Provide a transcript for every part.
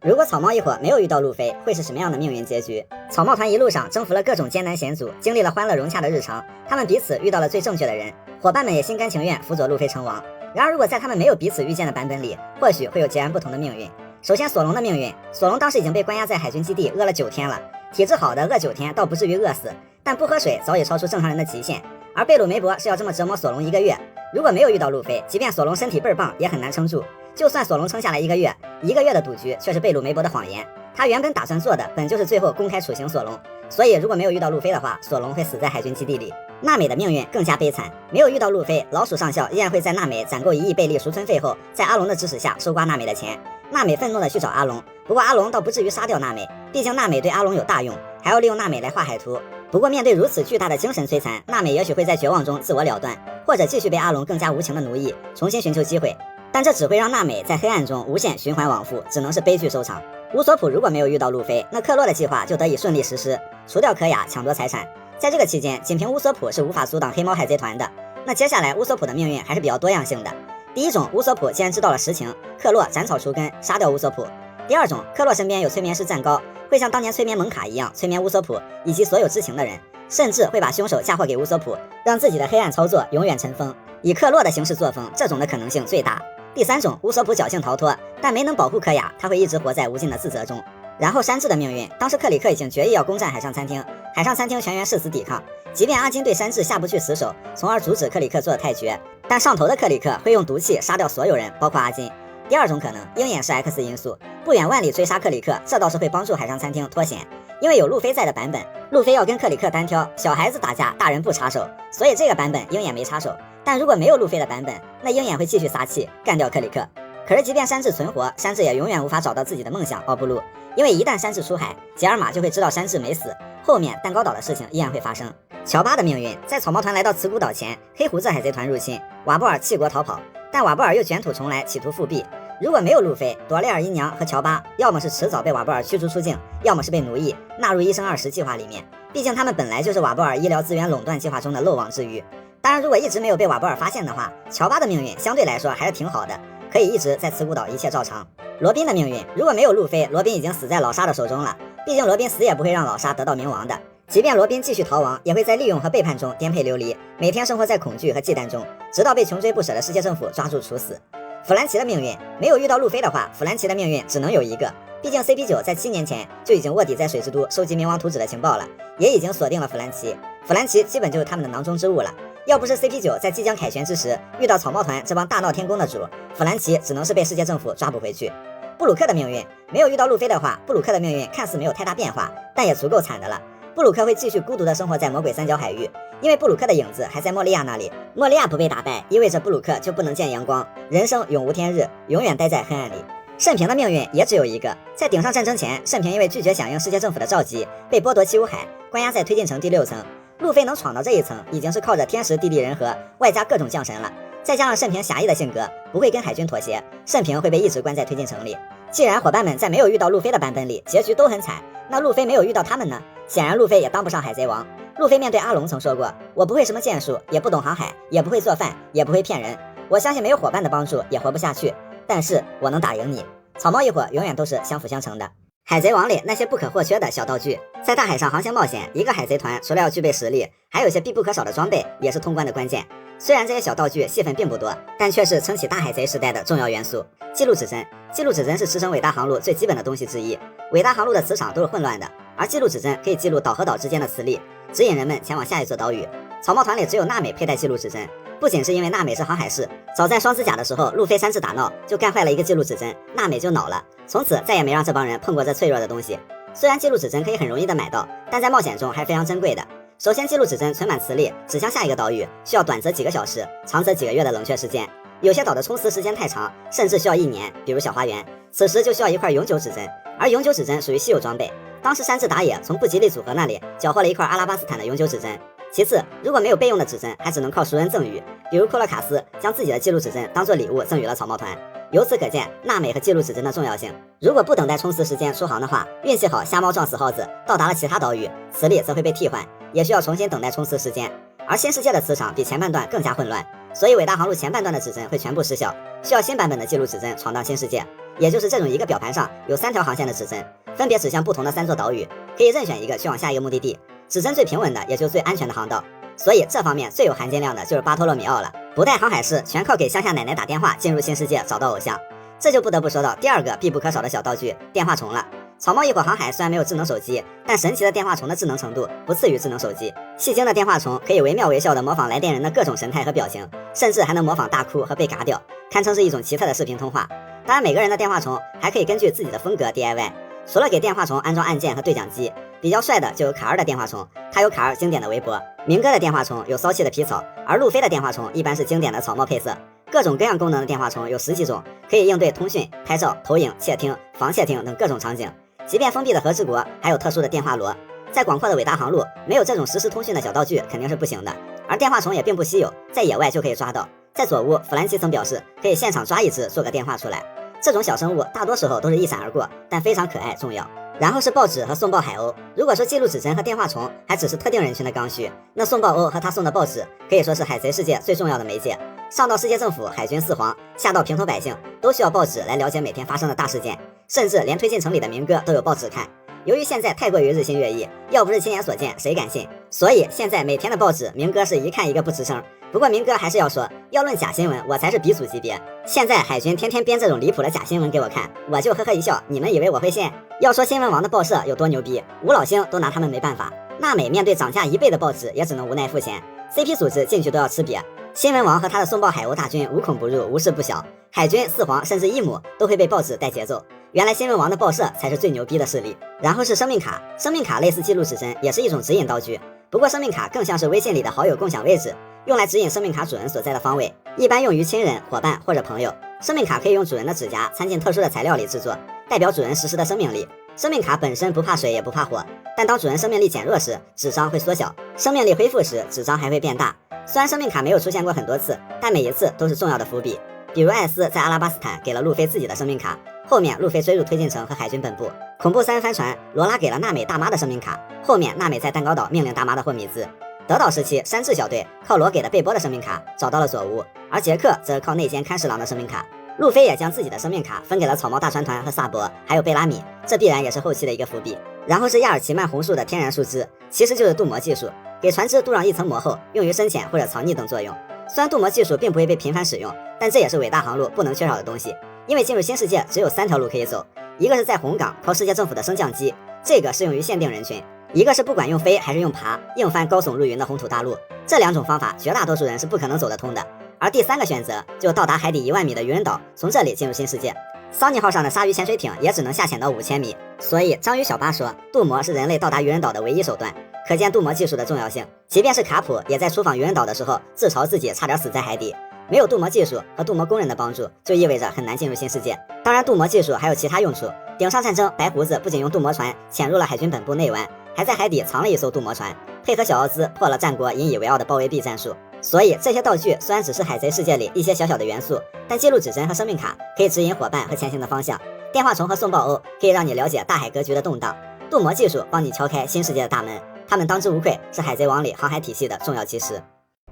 如果草帽一伙没有遇到路飞，会是什么样的命运结局？草帽团一路上征服了各种艰难险阻，经历了欢乐融洽的日常，他们彼此遇到了最正确的人，伙伴们也心甘情愿辅佐路飞成王。然而，如果在他们没有彼此遇见的版本里，或许会有截然不同的命运。首先，索隆的命运，索隆当时已经被关押在海军基地，饿了9天了。体质好的饿9天倒不至于饿死，但不喝水早已超出正常人的极限。而贝鲁梅伯是要这么折磨索隆1个月。如果没有遇到路飞，即便索隆身体倍儿棒，也很难撑住。就算索隆撑下来1个月，1个月的赌局却是贝鲁梅伯的谎言。他原本打算做的，本就是最后公开处刑索隆。所以如果没有遇到路飞的话，索隆会死在海军基地里。娜美的命运更加悲惨，没有遇到路飞，老鼠上校依然会在娜美攒够1亿贝利赎村费后，在阿龙的指使下收刮娜美的钱。娜美愤怒地去找阿龙，不过阿龙倒不至于杀掉娜美，毕竟娜美对阿龙有大用，还要利用娜美来画海图。不过面对如此巨大的精神摧残，娜美也许会在绝望中自我了断，或者继续被阿龙更加无情的奴役，重新寻求机会。但这只会让娜美在黑暗中无限循环往复，只能是悲剧收场。乌索普如果没有遇到路飞，那克洛的计划就得以顺利实施，除掉可雅，抢夺财产。在这个期间，仅凭乌索普是无法阻挡黑猫海贼团的。那接下来乌索普的命运还是比较多样性的。第一种，乌索普既然知道了实情，克洛斩草除根，杀掉乌索普。第二种，克洛身边有催眠师站高，会像当年催眠蒙卡一样催眠乌索普以及所有知情的人，甚至会把凶手嫁祸给乌索普，让自己的黑暗操作永远尘封。以克洛的行事作风，这种的可能性最大。第三种，乌索普侥幸逃脱，但没能保护可雅，他会一直活在无尽的自责中。然后山治的命运，当时克里克已经决意要攻占海上餐厅，海上餐厅全员誓死抵抗，即便阿金对山治下不去死手，从而阻止克里克做的太绝，但上头的克里克会用毒气杀掉所有人，包括阿金。第二种可能，鹰眼是 X 因素，不远万里追杀克里克，这倒是会帮助海上餐厅脱险。因为有路飞在的版本，路飞要跟克里克单挑，小孩子打架，大人不插手，所以这个版本鹰眼没插手。但如果没有路飞的版本，那鹰眼会继续撒气，干掉克里克。可是即便山治存活，山治也永远无法找到自己的梦想奥布鲁，因为一旦山治出海，吉尔玛就会知道山治没死，后面蛋糕岛的事情依然会发生。乔巴的命运，在草帽团来到慈古岛前，黑胡子海贼团入侵，瓦布尔弃国逃跑，但瓦布尔又卷土重来，企图复辟。如果没有路飞，朵蕾尔姨娘和乔巴要么是迟早被瓦布尔驱逐出境，要么是被奴役纳入1生20计划里面，毕竟他们本来就是瓦布尔医疗资源垄断计划中的漏网之鱼。当然如果一直没有被瓦布尔发现的话，乔巴的命运相对来说还是挺好的，可以一直在慈古岛一切照常。罗宾的命运，如果没有路飞，罗宾已经死在老沙的手中了，毕竟罗宾死也不会让老沙得到冥王的。即便罗宾继续逃亡，也会在利用和背叛中颠沛流离，每天生活在恐惧和忌惮中，直到被穷追不舍的世界政府抓住处死。弗兰奇的命运，没有遇到路飞的话，弗兰奇的命运只能有一个，毕竟 CP9 在7年前就已经卧底在水之都收集冥王图纸的情报了，也已经锁定了弗兰奇，弗兰奇基本就是他们的囊中之物了。要不是 CP9 在即将凯旋之时遇到草帽团这帮大闹天宫的主，弗兰奇只能是被世界政府抓捕回去。布鲁克的命运，没有遇到路飞的话，布鲁克的命运看似没有太大变化，但也足够惨的了。布鲁克会继续孤独地生活在魔鬼三角海域，因为布鲁克的影子还在莫利亚那里，莫利亚不被打败，意味着布鲁克就不能见阳光，人生永无天日，永远待在黑暗里。慎平的命运也只有一个，在顶上战争前，慎平因为拒绝响应世界政府的召集，被剥夺七武海，关押在推进城第6层。路飞能闯到这一层，已经是靠着天时地利人和，外加各种降神了。再加上慎平侠义的性格，不会跟海军妥协，慎平会被一直关在推进城里。既然伙伴们在没有遇到路飞的版本里，结局都很惨，那路飞没有遇到他们呢？显然路飞也当不上海贼王。路飞面对阿龙曾说过，我不会什么剑术，也不懂航海，也不会做饭，也不会骗人，我相信没有伙伴的帮助也活不下去，但是我能打赢你。草帽一伙永远都是相辅相成的。海贼王里那些不可或缺的小道具，在大海上航行冒险，一个海贼团除了要具备实力，还有些必不可少的装备，也是通关的关键。虽然这些小道具戏份并不多，但却是撑起大海贼时代的重要元素。记录指针，记录指针是驰骋伟大航路最基本的东西之一。伟大航路的磁场都是混乱的，而记录指针可以记录岛和岛之间的磁力，指引人们前往下一座岛屿。草帽团里只有娜美佩戴记录指针，不仅是因为娜美是航海士，早在双子甲的时候，路飞山治打闹就干坏了一个记录指针，娜美就恼了，从此再也没让这帮人碰过这脆弱的东西。虽然记录指针可以很容易的买到，但在冒险中还是非常珍贵的。首先，记录指针存满磁力，指向下一个岛屿需要短则几个小时，长则几个月的冷却时间。有些岛的充磁时间太长，甚至需要1年，比如小花园，此时就需要一块永久指针，而永久指针属于稀有装备。当时山治打野从不吉利组合那里缴获了一块阿拉巴斯坦的永久指针。其次，如果没有备用的指针，还只能靠熟人赠予，比如库洛卡斯将自己的记录指针当做礼物赠予了草帽团。由此可见娜美和记录指针的重要性。如果不等待充磁时间出航的话，运气好瞎猫撞死耗子，到达了其他岛屿，磁力则会被替换，也需要重新等待充磁时间。而新世界的磁场比前半段更加混乱，所以伟大航路前半段的指针会全部失效，需要新版本的记录指针闯荡新世界。也就是这种一个表盘上有3条航线的指针，分别指向不同的3座岛屿，可以任选一个去往下一个目的地。指针最平稳的也就最安全的航道，所以这方面最有含金量的就是巴托洛米奥了。不带航海士，全靠给乡下奶奶打电话进入新世界找到偶像。这就不得不说到第二个必不可少的小道具——电话虫了。草帽一伙航海虽然没有智能手机，但神奇的电话虫的智能程度不次于智能手机。戏精的电话虫可以惟妙惟肖地模仿来电人的各种神态和表情，甚至还能模仿大哭和被嘎掉，堪称是一种奇特的视频通话。当然，每个人的电话虫还可以根据自己的风格 DIY。除了给电话虫安装按键和对讲机，比较帅的就有卡尔的电话虫，他有卡尔经典的围脖；明哥的电话虫有骚气的皮草，而路飞的电话虫一般是经典的草帽配色。各种各样功能的电话虫有10几种，可以应对通讯、拍照、投影、窃听、防窃听等各种场景。即便封闭的核之国还有特殊的电话螺，在广阔的伟大航路，没有这种实时通讯的小道具肯定是不行的。而电话虫也并不稀有，在野外就可以抓到。在左屋，弗兰奇曾表示可以现场抓一只做个电话出来。这种小生物大多时候都是一闪而过，但非常可爱重要。然后是报纸和送报海鸥。如果说记录指针和电话虫还只是特定人群的刚需，那送报鸥和他送的报纸可以说是海贼世界最重要的媒介。上到世界政府、海军、四皇，下到平头百姓，都需要报纸来了解每天发生的大事件，甚至连推进城里的民歌都有报纸看。由于现在太过于日新月异，要不是亲眼所见，谁敢信？所以现在每天的报纸民歌是一看一个不吱声。不过民歌还是要说，要论假新闻，我才是鼻祖级别。现在海军天天编这种离谱的假新闻给我看，我就呵呵一笑，你们以为我会信？要说新闻王的报社有多牛逼，吴老星都拿他们没办法。娜美面对涨价1倍的报纸，也只能无奈付钱。CP 组织进去都要吃瘪。新闻王和他的送报海鸥大军无孔不入，无事不晓。海军、四皇甚至一母都会被报纸带节奏。原来新闻王的报社才是最牛逼的势力。然后是生命卡，生命卡类似记录指针，也是一种指引道具。不过生命卡更像是微信里的好友共享位置，用来指引生命卡主人所在的方位，一般用于亲人、伙伴或者朋友。生命卡可以用主人的指甲掺进特殊的材料里制作，代表主人实时的生命力。生命卡本身不怕水也不怕火，但当主人生命力减弱时，纸张会缩小；生命力恢复时，纸张还会变大。虽然生命卡没有出现过很多次，但每一次都是重要的伏笔。比如艾斯在阿拉巴斯坦给了路飞自己的生命卡，后面路飞追入推进城和海军本部。恐怖3帆船，罗拉给了娜美大妈的生命卡，后面娜美在蛋糕岛命令大妈的货米兹。德岛时期，山治小队靠罗给的贝波的生命卡找到了左屋，而杰克则靠内奸看侍郎的生命卡。路飞也将自己的生命卡分给了草帽大船团和萨博，还有贝拉米，这必然也是后期的一个伏笔。然后是亚尔奇曼红树的天然树枝，其实就是镀膜技术，给船只镀上一层膜后，用于深潜或者藏匿等作用。虽然镀膜技术并不会被频繁使用，但这也是伟大航路不能缺少的东西。因为进入新世界只有3条路可以走，一个是在红港靠世界政府的升降机，这个适用于限定人群；一个是不管用飞还是用爬硬翻高耸入云的红土大陆，这2种方法绝大多数人是不可能走得通的。而第3个选择就到达海底1万米的渔人岛，从这里进入新世界。桑尼号上的鲨鱼潜水艇也只能下潜到5000米，所以章鱼小巴说镀膜是人类到达渔人岛的唯一手段，可见镀膜技术的重要性。即便是卡普也在出访渔人岛的时候自嘲自己差点死在海底。没有镀膜技术和镀膜工人的帮助，就意味着很难进入新世界。当然镀膜技术还有其他用处，顶上战争白胡子不仅用镀膜船潜入了海军本部内湾，还在海底藏了一艘镀膜船，配合小奥兹破了战国引以为傲的包围壁战术。所以这些道具虽然只是海贼世界里一些小小的元素，但记录指针和生命卡可以指引伙伴和前行的方向，电话虫和送报鸥可以让你了解大海格局的动荡，镀膜技术帮你敲开新世界的大门，他们当之无愧是海贼王里航海体系的重要基石。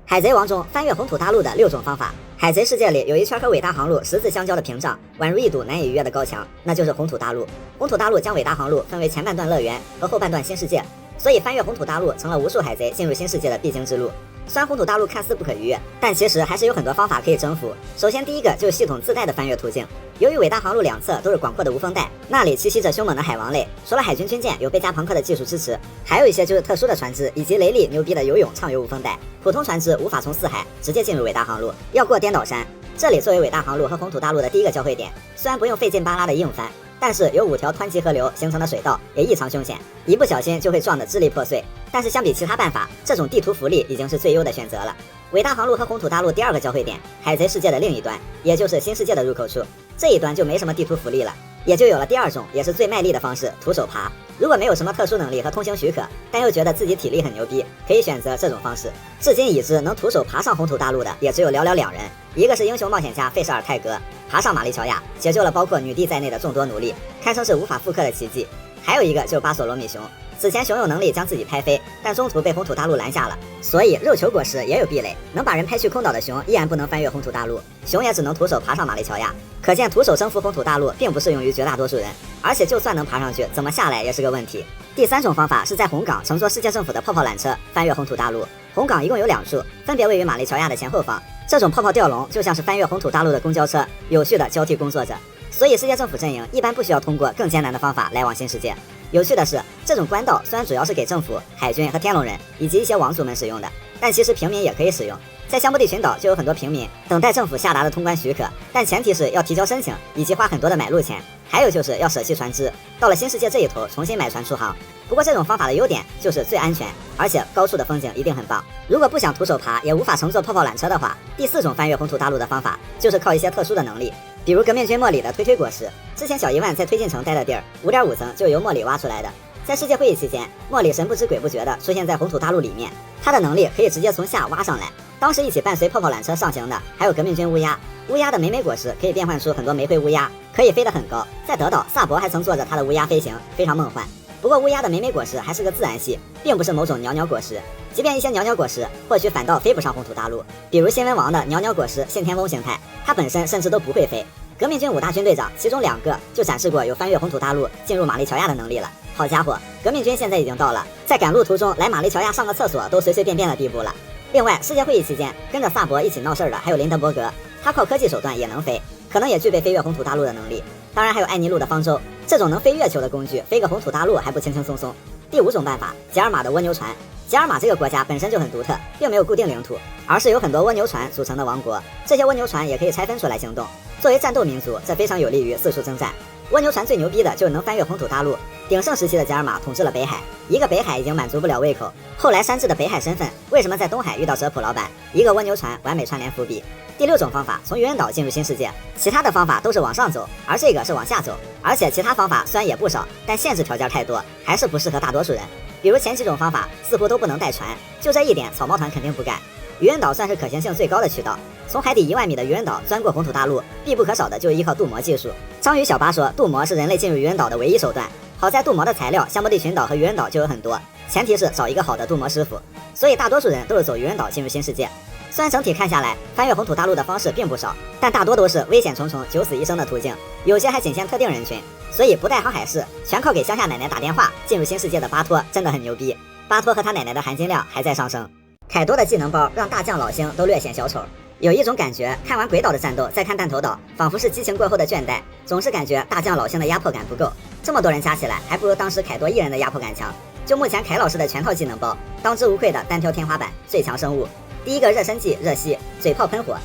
海贼王中翻越红土大陆的6种方法。海贼世界里有一圈和伟大航路十字相交的屏障，宛如一堵难以逾越的高墙，那就是红土大陆。红土大陆将伟大航路分为前半段乐园和后半段新世界，所以翻越红土大陆成了无数海贼进入新世界的必经之路。虽然红土大陆看似不可逾越，但其实还是有很多方法可以征服。首先第一个就是系统自带的翻越途径。由于伟大航路两侧都是广阔的无风带，那里栖息着凶猛的海王类，除了海军军舰有贝加朋克的技术支持，还有一些就是特殊的船只以及雷利牛逼的游泳畅游无风带。普通船只无法从四海直接进入伟大航路，要过颠倒山。这里作为伟大航路和红土大陆的第一个交汇点，虽然不用费劲巴拉的硬翻，但是有5条湍急河流形成的水道也异常凶险，一不小心就会撞得支离破碎。但是相比其他办法，这种地图福利已经是最优的选择了。伟大航路和红土大陆第2个交汇点，海贼世界的另一端，也就是新世界的入口处，这一端就没什么地图福利了，也就有了第2种也是最卖力的方式——徒手爬。如果没有什么特殊能力和通行许可，但又觉得自己体力很牛逼，可以选择这种方式。至今已知能徒手爬上红土大陆的也只有寥寥2人，一个是英雄冒险家费舍尔泰格，爬上玛丽乔亚，解救了包括女帝在内的众多奴隶，堪称是无法复刻的奇迹；还有一个就是巴索罗米熊，此前熊有能力将自己拍飞，但中途被红土大陆拦下了，所以肉球果实也有壁垒，能把人拍去空岛的熊依然不能翻越红土大陆，熊也只能徒手爬上马里乔亚。可见徒手征服红土大陆并不适用于绝大多数人，而且就算能爬上去，怎么下来也是个问题。第3种方法是在红港乘坐世界政府的泡泡缆车翻越红土大陆。红港一共有2处，分别位于马里乔亚的前后方。这种泡泡吊龙就像是翻越红土大陆的公交车，有序的交替工作着。所以世界政府阵营一般不需要通过更艰难的方法来往新世界。有趣的是，这种官道虽然主要是给政府、海军和天龙人以及一些王族们使用的，但其实平民也可以使用。在香波地群岛就有很多平民等待政府下达的通关许可，但前提是要提交申请以及花很多的买路钱，还有就是要舍弃船只，到了新世界这一头重新买船出航。不过这种方法的优点就是最安全，而且高处的风景一定很棒。如果不想徒手爬，也无法乘坐泡泡缆车的话，第4种翻越红土大陆的方法就是靠一些特殊的能力，比如革命军莫里的推果实。之前小伊万在推进城待的地儿5.5层就是由莫里挖出来的。在世界会议期间，莫里神不知鬼不觉地出现在红土大陆里面，他的能力可以直接从下挖上来。当时一起伴随泡泡缆车上行的还有革命军乌鸦，乌鸦的美果实可以变换出很多玫瑰乌鸦，可以飞得很高。在德岛，萨博还曾坐着他的乌鸦飞行，非常梦幻。不过乌鸦的美果实还是个自然系，并不是某种鸟果实。即便一些鸟果实或许反倒飞不上红土大陆，比如新闻王的鸟果实信天翁形态，它本身甚至都不会飞。革命军5大军队长其中2个就展示过有翻越红土大陆进入马里乔亚的能力了。好家伙，革命军现在已经到了在赶路途中来马里乔亚上个厕所都随随便便的地步了。另外，世界会议期间跟着萨博一起闹事的还有林德伯格，他靠科技手段也能飞，可能也具备飞越红土大陆的能力。当然还有艾尼路的方舟，这种能飞月球的工具飞个红土大陆还不轻轻松松。第5种办法，吉尔玛的蜗牛船。吉尔玛这个国家本身就很独特，并没有固定领土，而是由很多蜗牛船组成的王国。这些蜗牛船也可以拆分出来行动。作为战斗民族，这非常有利于四处征战。蜗牛船最牛逼的就是能翻越红土大陆。鼎盛时期的吉尔玛统治了北海，一个北海已经满足不了胃口，后来山治的北海身份为什么在东海遇到哲普老板？一个蜗牛船完美串联伏笔。第6种方法，从愚人岛进入新世界，其他的方法都是往上走，而这个是往下走。而且其他方法虽然也不少，但限制条件太多，还是不适合大多数人。比如前几种方法似乎都不能带船，就这一点草帽团肯定不干。愚人岛算是可行性最高的渠道，从海底1万米的愚人岛钻过红土大陆，必不可少的就是依靠镀膜技术。章鱼小八说，镀膜是人类进入愚人岛的唯一手段。好在镀膜的材料，香波地群岛和愚人岛就有很多，前提是找一个好的镀膜师傅。所以大多数人都是走愚人岛进入新世界。虽然整体看下来，翻越红土大陆的方式并不少，但大多都是危险重重、九死一生的途径，有些还仅限特定人群。所以不带航海士，全靠给乡下奶奶打电话进入新世界的巴托真的很牛逼。巴托和他奶奶的含金量还在上升。凯多的技能包让大将老星都略显小丑。有一种感觉，看完鬼岛的战斗，再看弹头岛，仿佛是激情过后的倦怠，总是感觉大将老星的压迫感不够。这么多人加起来，还不如当时凯多一人的压迫感强。就目前凯老师的全套技能包，当之无愧的单挑天花板，最强生物。第一个热身技热吸，嘴炮喷火。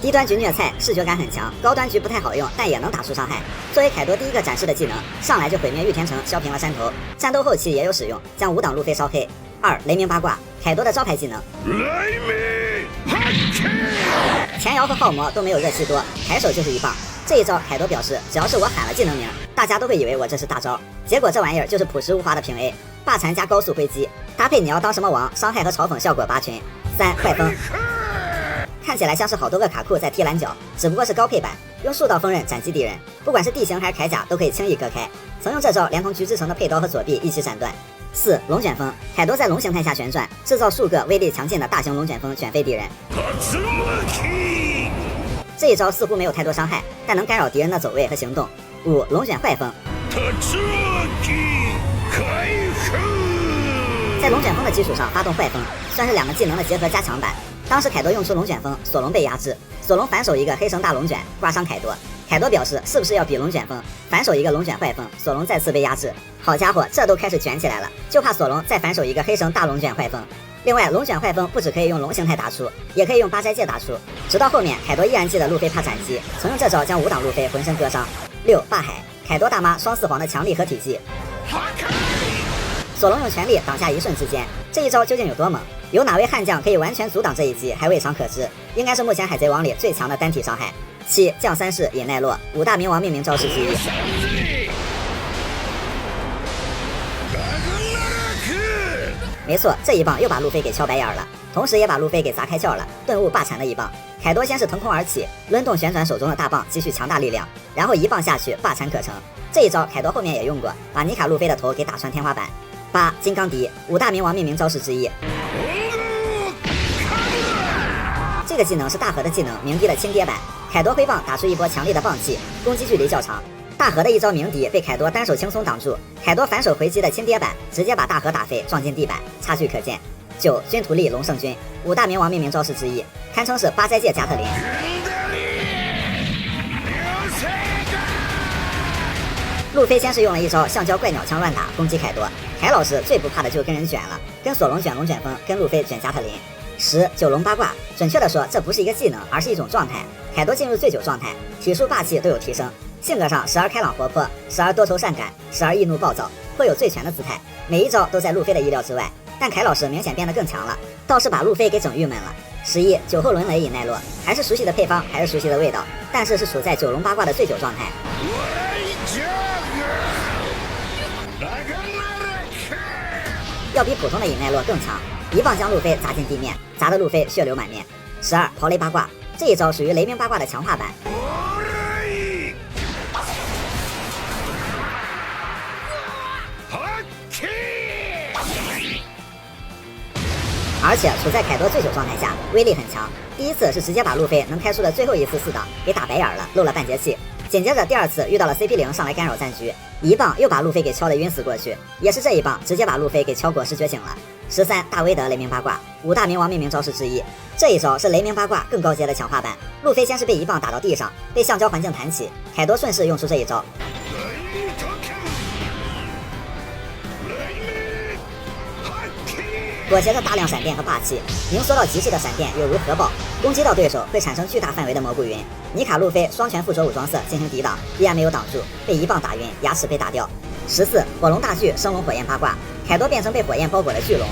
低端局虐菜，视觉感很强，高端局不太好用，但也能打出伤害。作为凯多第一个展示的技能，上来就毁灭玉田城，削平了山头。战斗后期也有使用，将5档路飞烧黑。2雷鸣八卦，凯多的招牌技能。前摇和浩魔都没有热气多，抬手就是一棒。这一招凯多表示，只要是我喊了技能名，大家都会以为我这是大招。结果这玩意儿就是朴实无华的平 A， 霸残加高速挥击，搭配你要当什么王，伤害和嘲讽效果拔群。3快风。看起来像是好多个卡库在踢蓝角，只不过是高配版，用数道锋刃斩击敌人，不管是地形还是铠甲都可以轻易割开。曾用这招连同菊之城的佩刀和左臂一起斩断。4龙卷风，凯多在龙形态下旋转，制造数个威力强劲的大型龙卷风卷飞敌人。这一招似乎没有太多伤害，但能干扰敌人的走位和行动。5龙卷坏风，在龙卷风的基础上发动坏风，算是2个技能的结合加强版。当时凯多用出龙卷风，索隆被压制，索隆反手一个黑绳大龙卷，刮伤凯多。凯多表示是不是要比龙卷风，反手一个龙卷坏风，索隆再次被压制。好家伙，这都开始卷起来了，就怕索隆再反手一个黑绳大龙卷坏风。另外，龙卷坏风不只可以用龙形态打出，也可以用八斋戒打出。直到后面，凯多依然记得路飞怕斩击，曾用这招将5档路飞浑身割伤。6霸海，凯多大妈双四皇的强力合体技。索隆用全力挡下一瞬之间，这一招究竟有多猛？有哪位悍将可以完全阻挡这一击，还未尝可知。应该是目前海贼王里最强的单体伤害。7降三式引奈落，5大冥王命名招式之一。没错，这一棒又把路飞给敲白眼了，同时也把路飞给砸开窍了，顿悟霸禅的一棒。凯多先是腾空而起，抡动旋转手中的大棒，积蓄强大力量，然后一棒下去，霸禅可成。这一招凯多后面也用过，把尼卡路飞的头给打穿天花板。8. 金刚笛，5大冥王命名招式之一。这个技能是大河的技能鸣笛的轻跌版，凯多挥棒打出一波强力的棒气，攻击距离较长。大河的一招鸣笛被凯多单手轻松挡住，凯多反手回击的轻跌版直接把大河打飞，撞进地板，差距可见。9. 军图利龙圣君，5大冥王命名招式之一，堪称是8斋戒加特林。路飞先是用了一招橡胶怪鸟枪乱打攻击凯多，凯老师最不怕的就跟人卷了，跟索隆卷龙卷风，跟路飞卷加特林。10. 九龙八卦，准确的说这不是一个技能，而是一种状态。凯多进入醉酒状态，体术霸气都有提升，性格上时而开朗活泼，时而多愁善感，时而易怒暴躁，会有醉拳的姿态，每一招都在路飞的意料之外。但凯老师明显变得更强了，倒是把路飞给整郁闷了。11. 酒后轮雷引奈落，还是熟悉的配方，还是熟悉的味道，但是是处在九龙八卦的醉酒状态。要比普通的引奈落更强，一棒将路飞砸进地面，砸得路飞血流满面。12. 刨雷八卦，这一招属于雷鸣八卦的强化版。而且处在凯多醉酒状态下，威力很强。第一次是直接把路飞能开出的最后一次4档给打白眼了，漏了半节气。紧接着第二次遇到了 CP0 上来干扰战局，一棒又把路飞给敲得晕死过去，也是这一棒直接把路飞给敲果实觉醒了。13. 大威德雷鸣八卦，5大冥王命名招式之一，这一招是雷鸣八卦更高阶的强化版。路飞先是被一棒打到地上，被橡胶环境弹起，凯多顺势用出这一招。裹挟着大量闪电和霸气，凝缩到极致的闪电有如核爆，攻击到对手会产生巨大范围的蘑菇云。尼卡路飞双拳附着武装色进行抵挡，依然没有挡住，被一棒打晕，牙齿被打掉。14. 火龙大巨升龙火焰八卦，凯多变成被火焰包裹的巨龙。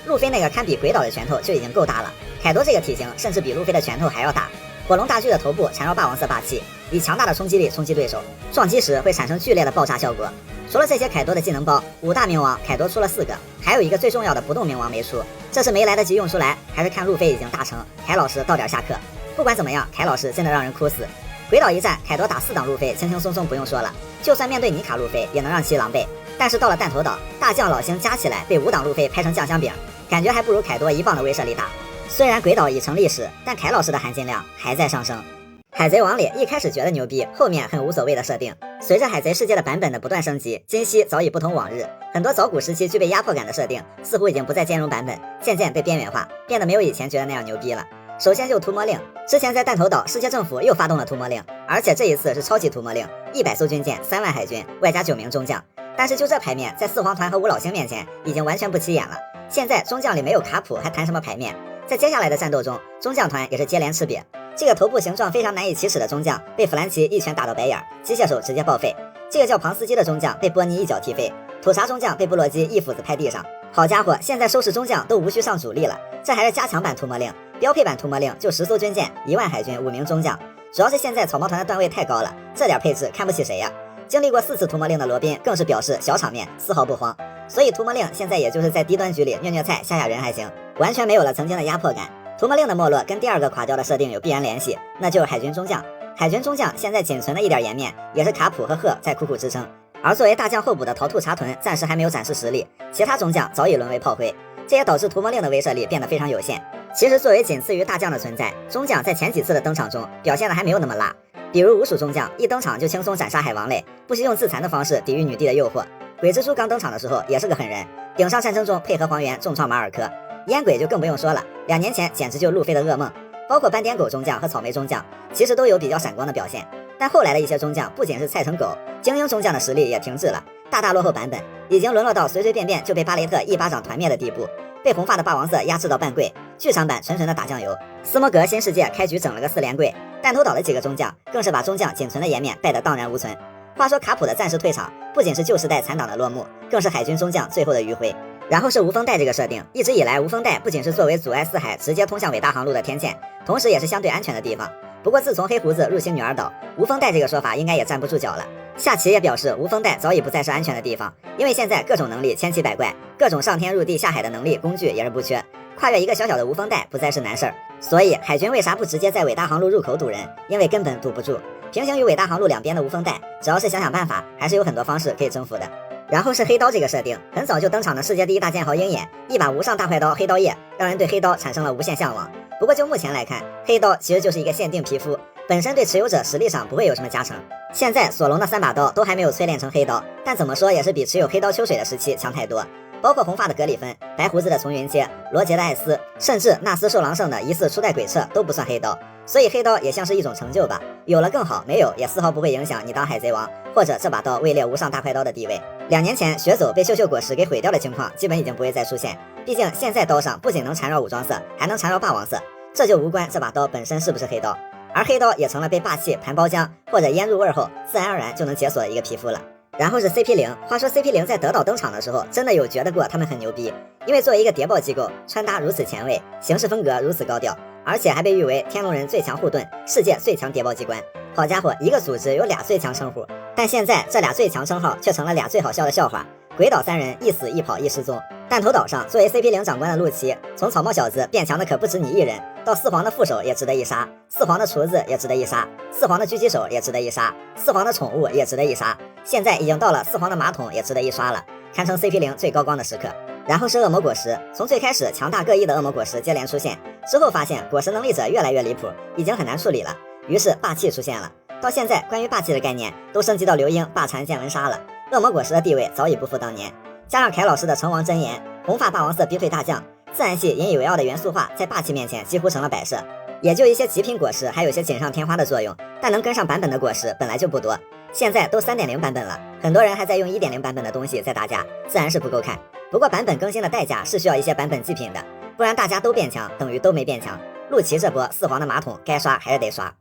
路飞那个堪比鬼岛的拳头就已经够大了，凯多这个体型甚至比路飞的拳头还要大。火龙大巨的头部缠绕霸王色霸气，以强大的冲击力冲击对手，撞击时会产生剧烈的爆炸效果。除了这些凯多的技能包，5大冥王凯多出了4个，还有一个最重要的不动冥王没出，这是没来得及用出来，还是看路飞已经大成，凯老师到点下课。不管怎么样，凯老师真的让人哭死。鬼岛一战，凯多打4档路飞轻轻松松不用说了，就算面对尼卡路飞也能让其狼狈。但是到了弹头岛，大将老星加起来被5档路飞拍成酱香饼，感觉还不如凯多一棒的威慑力大。虽然鬼岛已成历史，但凯老师的含金量还在上升。海贼王里一开始觉得牛逼，后面很无所谓的设定。随着海贼世界的版本的不断升级，今昔早已不同往日，很多早古时期具备压迫感的设定，似乎已经不再兼容版本，渐渐被边缘化，变得没有以前觉得那样牛逼了。首先就屠魔令，之前在弹头岛，世界政府又发动了屠魔令，而且这一次是超级屠魔令，100艘军舰，3万海军，外加9名中将。但是就这牌面，在四皇团和五老星面前，已经完全不起眼了。现在中将里没有卡普，还谈什么牌面？在接下来的战斗中，中将团也是接连吃瘪。这个头部形状非常难以启齿的中将被弗兰奇一拳打到白眼，机械手直接报废。这个叫庞斯基的中将被波尼一脚踢飞，土查中将被布洛基一斧子拍地上。好家伙，现在收拾中将都无需上主力了，这还是加强版屠魔令，标配版屠魔令就10艘军舰，1万海军，5名中将。主要是现在草帽团的段位太高了，这点配置看不起谁呀？经历过4次屠魔令的罗宾更是表示小场面，丝毫不慌。所以屠魔令现在也就是在低端局里虐虐菜，吓吓人还行，完全没有了曾经的压迫感。屠魔令的没落跟第2个垮掉的设定有必然联系，那就是海军中将。海军中将现在仅存的一点颜面，也是卡普和赫在苦苦支撑。而作为大将候补的桃兔茶屯暂时还没有展示实力，其他中将早已沦为炮灰，这也导致屠魔令的威慑力变得非常有限。其实作为仅次于大将的存在，中将在前几次的登场中表现的还没有那么辣，比如五鼠中将一登场就轻松斩杀海王类，不惜用自残的方式抵御女帝的诱惑。鬼蜘蛛刚登场的时候也是个狠人，顶上战争中配合黄猿重创马尔科。烟鬼就更不用说了，2年前简直就路飞的噩梦。包括斑点狗中将和草莓中将其实都有比较闪光的表现，但后来的一些中将不仅是菜成狗，精英中将的实力也停滞了，大落后版本已经沦落到随随便便就被巴雷特一巴掌团灭的地步，被红发的霸王色压制到半跪，剧场版纯纯的打酱油。斯摩格新世界开局整了个4连跪，弹头岛的几个中将更是把中将仅存的颜面败得荡然无存。话说卡普的暂时退场不仅是旧时代残党的落幕，更是海军中将最后的余晖。然后是无风带这个设定，一直以来无风带不仅是作为阻碍四海直接通向伟大航路的天堑，同时也是相对安全的地方。不过自从黑胡子入侵女儿岛，无风带这个说法应该也站不住脚了。夏奇也表示无风带早已不再是安全的地方，因为现在各种能力千奇百怪，各种上天入地下海的能力工具也是不缺。跨越一个小小的无风带不再是难事儿。所以海军为啥不直接在伟大航路入口堵人？因为根本堵不住。平行于伟大航路两边的无风带，只要是想想办法，还是有很多方式可以征服的。然后是黑刀这个设定，很早就登场的世界第一大剑豪鹰眼，一把无上大快刀黑刀叶，让人对黑刀产生了无限向往。不过就目前来看，黑刀其实就是一个限定皮肤，本身对持有者实力上不会有什么加成。现在索隆的3把刀都还没有淬炼成黑刀，但怎么说也是比持有黑刀秋水的时期强太多。包括红发的格里芬、白胡子的从云街、罗杰的艾斯，甚至纳斯受狼圣的疑似初代鬼彻都不算黑刀，所以黑刀也像是一种成就吧。有了更好，没有也丝毫不会影响你当海贼王或者这把刀位列无上大快刀的地位。2年前血走被秀秀果实给毁掉的情况基本已经不会再出现，毕竟现在刀上不仅能缠绕武装色，还能缠绕霸王色，这就无关这把刀本身是不是黑刀，而黑刀也成了被霸气盘包浆或者腌入味后自然而然就能解锁的一个皮肤了。然后是 CP0， 话说 CP0 在德岛登场的时候，真的有觉得过他们很牛逼，因为作为一个谍报机构，穿搭如此前卫，行事风格如此高调，而且还被誉为天龙人最强护盾，世界最强谍报机关。好家伙，一个组织有俩最强称呼，但现在这俩最强称号却成了俩最好笑的笑话。鬼岛3人一死一跑一失踪，弹头岛上作为 CP0 长官的陆琪，从草帽小子变强的可不止你一人，到4皇的副手也值得一杀，4皇的厨子也值得一杀，4皇的狙击手也值得一杀，4皇的宠物也值得一杀，现在已经到了4皇的马桶也值得一刷了，堪称 CP0 最高光的时刻。然后是恶魔果实，从最开始强大各异的恶魔果实接连出现，之后发现果实能力者越来越离谱，已经很难处理了，于是霸气出现了。到现在关于霸气的概念都升级到流鹰霸缠见闻杀了，恶魔果实的地位早已不复当年。加上凯老师的成王真言，红发霸王色逼退大将，自然系引以为傲的元素化在霸气面前几乎成了摆设，也就一些极品果实还有些锦上添花的作用，但能跟上版本的果实本来就不多。现在都 3.0 版本了，很多人还在用 1.0 版本的东西在打架，自然是不够看。不过版本更新的代价是需要一些版本祭品的，不然大家都变强等于都没变强。陆琪这波4皇的马桶该刷还是得刷。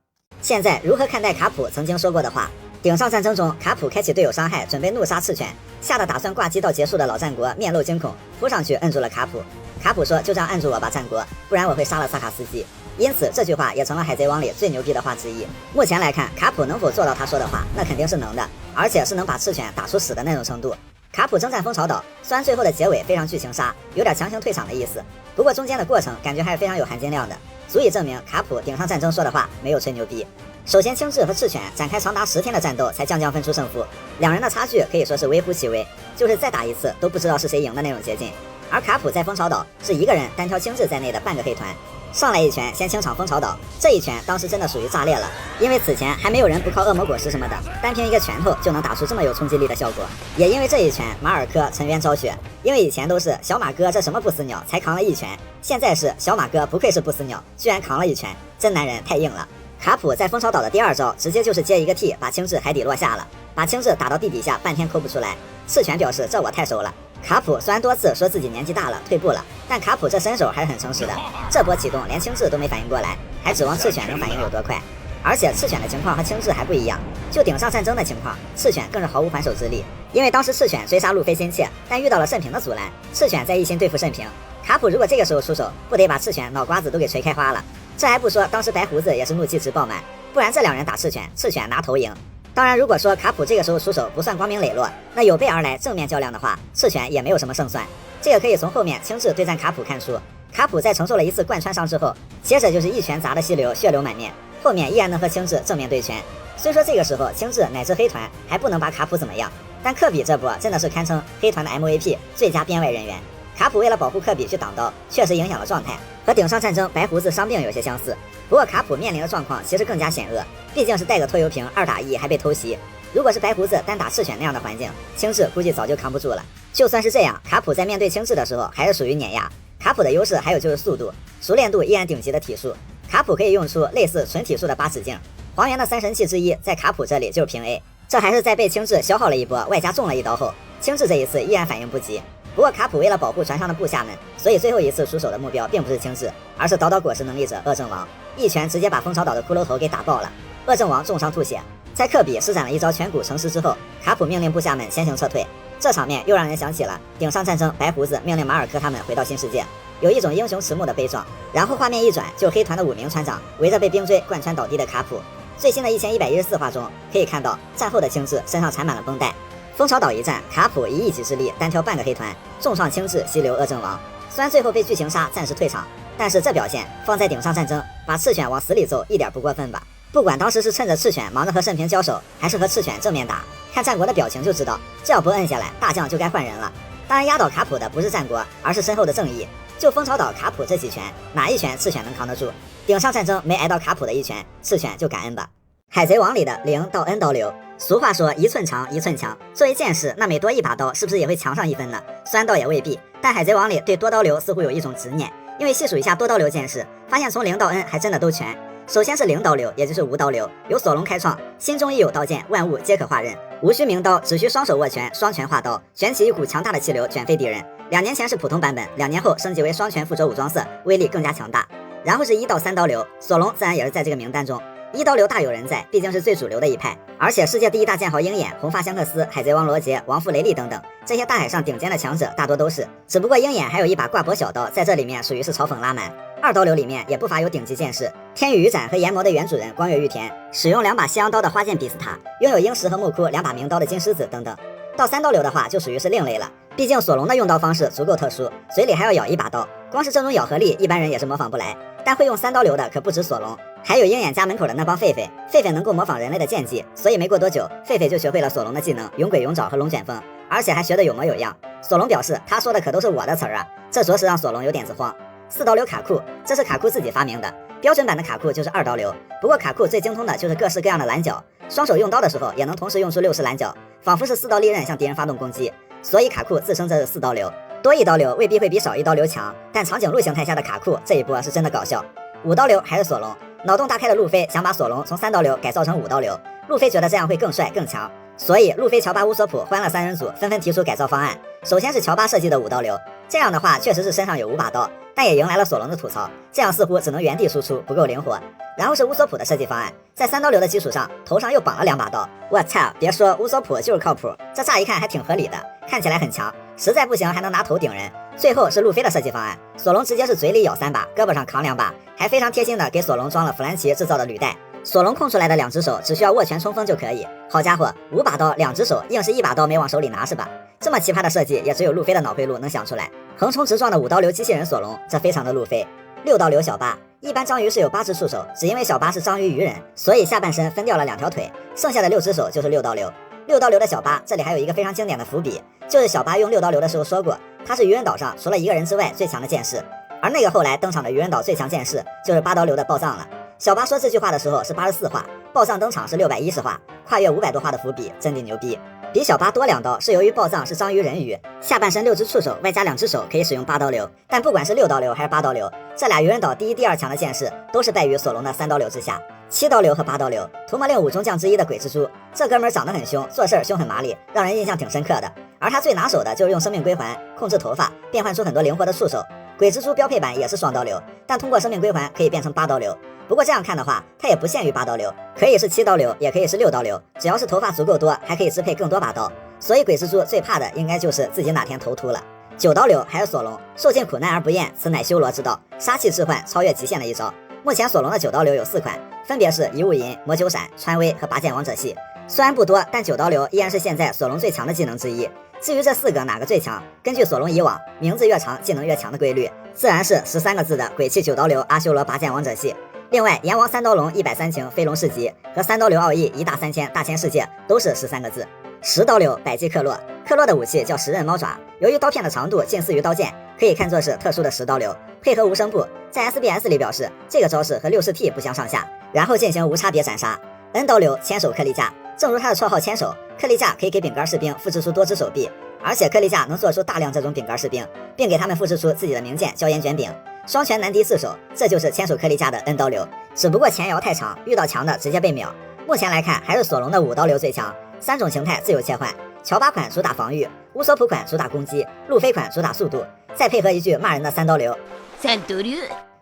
现在如何看待卡普曾经说过的话？顶上战争中，卡普开启队友伤害，准备怒杀赤犬，吓得打算挂机到结束的老战国面露惊恐，扑上去摁住了卡普。卡普说就这样按住我吧战国，不然我会杀了萨卡斯基。因此这句话也成了海贼王里最牛逼的话之一。目前来看，卡普能否做到他说的话，那肯定是能的，而且是能把赤犬打出屎的那种程度。卡普征战蜂巢岛，虽然最后的结尾非常剧情杀，有点强行退场的意思，不过中间的过程感觉还是非常有含金量的，足以证明卡普顶上战争说的话没有吹牛逼。首先青雉和赤犬展开长达10天的战斗才将分出胜负，两人的差距可以说是微乎其微，就是再打一次都不知道是谁赢的那种接近。而卡普在蜂巢岛是一个人单挑青雉在内的半个黑团，上来一拳先清场蜂巢岛，这一拳当时真的属于炸裂了，因为此前还没有人不靠恶魔果实什么的，单凭一个拳头就能打出这么有冲击力的效果。也因为这一拳，马尔科沉冤昭雪，因为以前都是小马哥这什么不死鸟才扛了一拳，现在是小马哥不愧是不死鸟，居然扛了一拳，真男人太硬了。卡普在蜂巢岛的第2招直接就是接一个 T 把青雉海底落下了，把青雉打到地底下半天抠不出来。赤犬表示这我太熟了。卡普虽然多次说自己年纪大了退步了，但卡普这身手还是很诚实的，这波启动连青雉都没反应过来，还指望赤犬能反应有多快。而且赤犬的情况和青雉还不一样，就顶上战争的情况，赤犬更是毫无还手之力，因为当时赤犬追杀路飞心切，但遇到了慎平的阻拦，赤犬在一心对付慎平。卡普如果这个时候出手，不得把赤犬脑瓜子都给锤开花了。这还不说当时白胡子也是怒气值爆满，不然这两人打赤犬，赤犬拿头赢。当然如果说卡普这个时候出手不算光明磊落，那有备而来正面较量的话，赤犬也没有什么胜算。这个可以从后面青雉对战卡普看出，卡普在承受了一次贯穿伤之后，接着就是一拳砸的溪流，血流满面，后面依然能和青雉正面对拳。虽说这个时候青雉乃至黑团还不能把卡普怎么样，但科比这波真的是堪称黑团的 MVP 最佳编外人员。卡普为了保护科比去挡刀，确实影响了状态，和顶上战争白胡子伤病有些相似。不过卡普面临的状况其实更加险恶，毕竟是带个拖油瓶2打1还被偷袭。如果是白胡子单打赤犬那样的环境，青雉估计早就扛不住了。就算是这样，卡普在面对青雉的时候还是属于碾压。卡普的优势还有就是速度，熟练度依然顶级的体术。卡普可以用出类似纯体术的8尺镜，黄猿的3神器之一在卡普这里就是平 A， 这还是在被青雉消耗了一波，外加中了一刀后，青雉这一次依然反应不及。不过卡普为了保护船上的部下们，所以最后一次出手的目标并不是青雉，而是倒果实能力者恶正王，一拳直接把蜂巢岛的骷髅头给打爆了，恶正王重伤吐血。在科比施展了一招全骨成尸之后，卡普命令部下们先行撤退，这场面又让人想起了顶上战争白胡子命令马尔科他们回到新世界，有一种英雄迟暮的悲壮。然后画面一转，就黑团的5名船长围着被冰锥贯穿倒地的卡普。最新的1114话中可以看到，战后的青雉身上缠满了绷带。蜂巢岛一战，卡普以一己之力单挑半个黑团，重创青雉，吸流恶正王。虽然最后被剧情杀暂时退场，但是这表现放在顶上战争，把赤犬往死里揍一点不过分吧？不管当时是趁着赤犬忙着和慎平交手，还是和赤犬正面打，看战国的表情就知道，这要不摁下来，大将就该换人了。当然压倒卡普的不是战国，而是身后的正义。就蜂巢岛卡普这几拳，哪一拳赤犬能扛得住？顶上战争没挨到卡普的一拳，赤犬就感恩吧。海贼王里的0到 N 刀流，俗话说一寸长一寸强，作为剑士，那每多一把刀是不是也会强上一分呢？虽然倒也未必，但海贼王里对多刀流似乎有一种执念，因为细数一下多刀流剑士，发现从0到 N 还真的都全。首先是0刀流，也就是无刀流，由索隆开创，心中亦有刀剑，万物皆可化刃，无需名刀，只需双手握拳，双拳化刀，卷起一股强大的气流，卷飞敌人。2年前是普通版本，2年后升级为双拳附着武装色，威力更加强大。然后是1到3刀流，索隆自然也是在这个名单中。1刀流大有人在，毕竟是最主流的一派，而且世界第一大剑豪鹰眼、红发香克斯、海贼王罗杰、王父雷利等等，这些大海上顶尖的强者大多都是。只不过鹰眼还有一把挂脖小刀，在这里面属于是嘲讽拉满。2刀流里面也不乏有顶级剑士，天宇羽斩和炎魔的原主人光月玉田，使用2把西洋刀的花剑比斯塔，拥有鹰石和木窟2把名刀的金狮子等等。到3刀流的话，就属于是另类了，毕竟索隆的用刀方式足够特殊，嘴里还要咬一把刀，光是这种咬合力，一般人也是模仿不来。但会用3刀流的可不止索隆，还有鹰眼家门口的那帮狒狒。狒狒能够模仿人类的剑技，所以没过多久，狒狒就学会了索隆的技能永鬼永爪和龙卷风，而且还学得有模有样。索隆表示，他说的可都是我的词儿啊，这着实让索隆有点子慌。4刀流卡库，这是卡库自己发明的，标准版的卡库就是2刀流。不过卡库最精通的就是各式各样的蓝角，双手用刀的时候也能同时用出60蓝角，仿佛是4刀利刃向敌人发动攻击，所以卡库自称这是4刀流。多1刀流未必会比少1刀流强，但长颈鹿形态下的卡库这一波是真的搞笑。5刀流还是索隆，脑洞大开的路飞想把索隆从3刀流改造成5刀流，路飞觉得这样会更帅更强，所以路飞、乔巴、乌索普、欢乐3人组纷纷提出改造方案。首先是乔巴设计的5刀流，这样的话确实是身上有5把刀，但也迎来了索隆的吐槽，这样似乎只能原地输出，不够灵活。然后是乌索普的设计方案，在3刀流的基础上，头上又绑了2把刀。我操，别说乌索普就是靠谱，这乍一看还挺合理的，看起来很强，实在不行还能拿头顶人。最后是路飞的设计方案，索隆直接是嘴里咬3把，胳膊上扛2把，还非常贴心的给索隆装了弗兰奇制造的履带。索隆空出来的2只手只需要握拳冲锋就可以。好家伙，5把刀2只手，硬是1把刀没往手里拿是吧？这么奇葩的设计，也只有路飞的脑回路能想出来。横冲直撞的5刀流机器人索隆，这非常的路飞。6刀流小巴，一般章鱼是有8只触手，只因为小巴是章鱼鱼人，所以下半身分掉了2条腿，剩下的6只手就是6刀流。6刀流的小巴，这里还有一个非常经典的伏笔，就是小巴用6刀流的时候说过，他是鱼人岛上除了一个人之外最强的剑士，而那个后来登场的鱼人岛最强剑士就是8刀流的暴藏了。小巴说这句话的时候是84话，暴藏登场是610话，跨越500多话的伏笔，真的牛逼。比小巴多2刀是由于暴藏是章鱼人鱼，下半身6只触手外加2只手可以使用8刀流，但不管是6刀流还是8刀流，这俩鱼人岛第1、第2强的剑士都是败于索隆的3刀流之下。7刀流和8刀流，屠魔令5中将之一的鬼蜘蛛，这哥们儿长得很凶，做事凶狠麻利，让人印象挺深刻的。而他最拿手的就是用生命归还控制头发，变换出很多灵活的触手。鬼蜘蛛标配版也是双刀流，但通过生命归还可以变成8刀流。不过这样看的话，它也不限于8刀流，可以是7刀流，也可以是6刀流，只要是头发足够多，还可以支配更多把刀。所以鬼蜘蛛最怕的应该就是自己哪天头秃了。9刀流还是索隆，受尽苦难而不厌，此乃修罗之道，杀气置换，超越极限的一招。目前索隆的9刀流有4款，分别是遗物银、魔九闪、川威和拔剑王者系。虽然不多，但9刀流依然是现在索隆最强的技能之一。至于这4个哪个最强，根据索隆以往名字越长技能越强的规律，自然是13个字的鬼泣9刀流阿修罗拔剑王者系。另外阎王3刀龙130情飞龙市集和3刀流奥义1大3000大千世界都是13个字。10刀流百击克洛，克洛的武器叫10刃猫爪，由于刀片的长度近似于刀剑，可以看作是特殊的10刀流，配合无声部，在 SBS 里表示这个招式和64T 不相上下，然后进行无差别斩杀。N 刀流千手克利架，正如他的绰号千手，克利架可以给饼干士兵复制出多只手臂，而且克利架能做出大量这种饼干士兵，并给他们复制出自己的名剑椒盐卷饼。双拳难敌4手，这就是千手克利架的 N 刀流，只不过前摇太长，遇到强的直接被秒。目前来看还是索隆的5刀流最强，3种形态自由切换，乔巴款主打防御，乌索普款主打攻击，路飞款主打速度，再配合一句骂人的3刀流，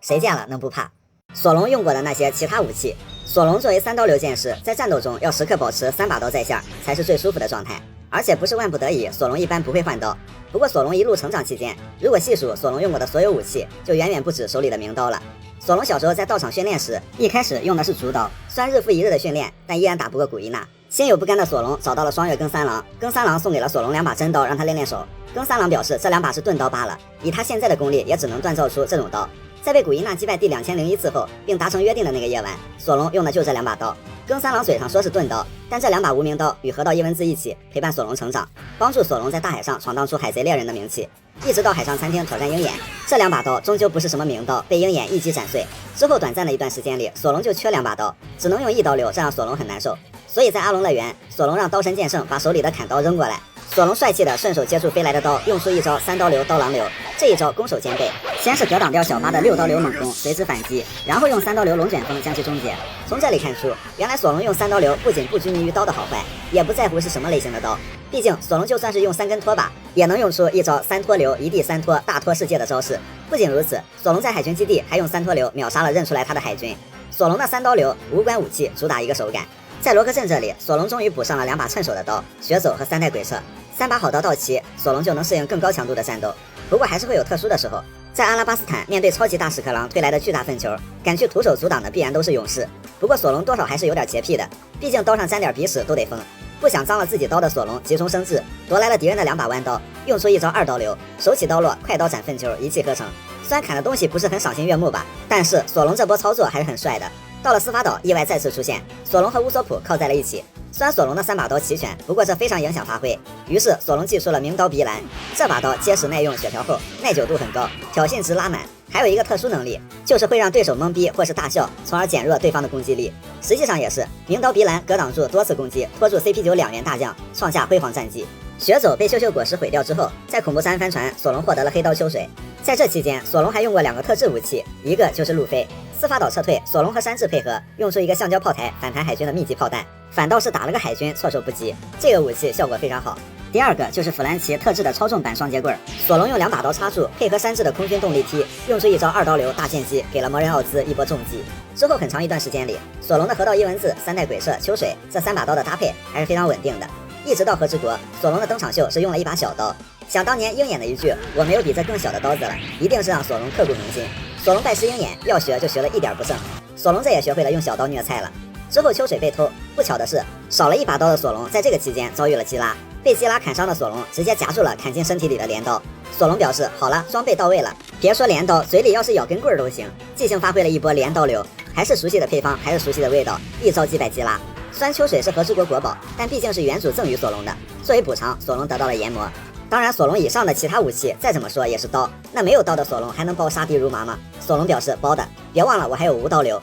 谁见了能不怕？索隆用过的那些其他武器，索隆作为3刀流剑士，在战斗中要时刻保持3把刀在线，才是最舒服的状态。而且不是万不得已，索隆一般不会换刀。不过索隆一路成长期间，如果细数索隆用过的所有武器，就远远不止手里的名刀了。索隆小时候在道场训练时，一开始用的是竹刀，虽然日复一日的训练，但依然打不过古伊娜。心有不甘的索隆找到了双月耕三郎，耕三郎送给了索隆2把真刀，让他练练手。耕三郎表示这2把是钝刀罢了，以他现在的功力也只能锻造出这种刀。在被古伊娜击败第2001次后，并达成约定的那个夜晚，索隆用的就这2把刀。耕三郎嘴上说是钝刀，但这2把无名刀与河道一文字一起陪伴索隆成长，帮助索隆在大海上闯荡出海贼猎人的名气。一直到海上餐厅挑战鹰眼，这2把刀终究不是什么名刀，被鹰眼一击斩碎。之后短暂的一段时间里，索隆就缺2把刀，只能用1刀流，这让索隆很难受。所以在阿龙乐园，索隆让刀神剑圣把手里的砍刀扔过来，索隆帅气的顺手接住飞来的刀，用出一招3刀流刀郎流。这一招攻守兼备，先是格挡掉小八的6刀流猛攻，随之反击，然后用3刀流龙卷风将其终结。从这里看出，原来索隆用3刀流不仅不拘泥于刀的好坏，也不在乎是什么类型的刀。毕竟索隆就算是用3根拖把，也能用出一招3拖流一地3拖大拖世界的招式。不仅如此，索隆在海军基地还用3拖流秒杀了认出来他的海军。索隆的3刀流无关武器，主打一个手感。在罗克镇这里，索隆终于补上了2把趁手的刀，血走和3代鬼彻。3把好刀到齐，索隆就能适应更高强度的战斗。不过还是会有特殊的时候，在阿拉巴斯坦面对超级大屎壳郎推来的巨大粪球，敢去徒手阻挡的必然都是勇士。不过索隆多少还是有点洁癖的，毕竟刀上沾点鼻屎都得封。不想脏了自己刀的索隆急中生智，夺来了敌人的2把弯刀，用出一招2刀流，手起刀落，快刀斩粪球，一气呵成。虽然砍的东西不是很赏心悦目吧，但是索隆这波操作还是很帅的。到了司法岛，意外再次出现，索隆和乌索普靠在了一起。虽然索隆的3把刀齐全，不过这非常影响发挥。于是索隆祭出了明刀鼻兰，这把刀结实耐用，血条厚，耐久度很高，挑衅值拉满。还有一个特殊能力，就是会让对手懵逼或是大笑，从而减弱对方的攻击力。实际上也是明刀鼻兰格挡住多次攻击，拖住 CP9 2连大将，创下辉煌战绩。血走被羞羞果实毁掉之后，在恐怖山帆船，索隆获得了黑刀秋水。在这期间，索隆还用过2个特制武器，一个就是路飞。司法岛撤退，索隆和山治配合，用出一个橡胶炮台反弹海军的密集炮弹，反倒是打了个海军措手不及。这个武器效果非常好。第2个就是弗兰奇特制的超重版双节棍，索隆用2把刀插住，配合山治的空军动力踢，用出一招2刀流大剑击，给了魔人奥兹一波重击。之后很长一段时间里，索隆的河道一文字、3代鬼彻、秋水这3把刀的搭配还是非常稳定的。一直到和之国，索隆的登场秀是用了1把小刀。想当年鹰眼的一句“我没有比这更小的刀子了”，一定是让索隆刻骨铭心。索隆拜师鹰眼，要学就学了一点不剩。索隆这也学会了用小刀虐菜了。之后秋水被偷，不巧的是少了1把刀的索隆在这个期间遭遇了基拉，被基拉砍伤的索隆直接夹住了砍进身体里的镰刀。索隆表示好了，装备到位了，别说镰刀，嘴里要是咬根棍儿都行。即兴发挥了一波镰刀流，还是熟悉的配方，还是熟悉的味道，一招击败基拉。虽然秋水是和之国国宝，但毕竟是原主赠予索隆的，作为补偿，索隆得到了研磨。当然，索隆以上的其他武器再怎么说也是刀，那没有刀的索隆还能包杀敌如麻吗？索隆表示包的，别忘了我还有无刀流。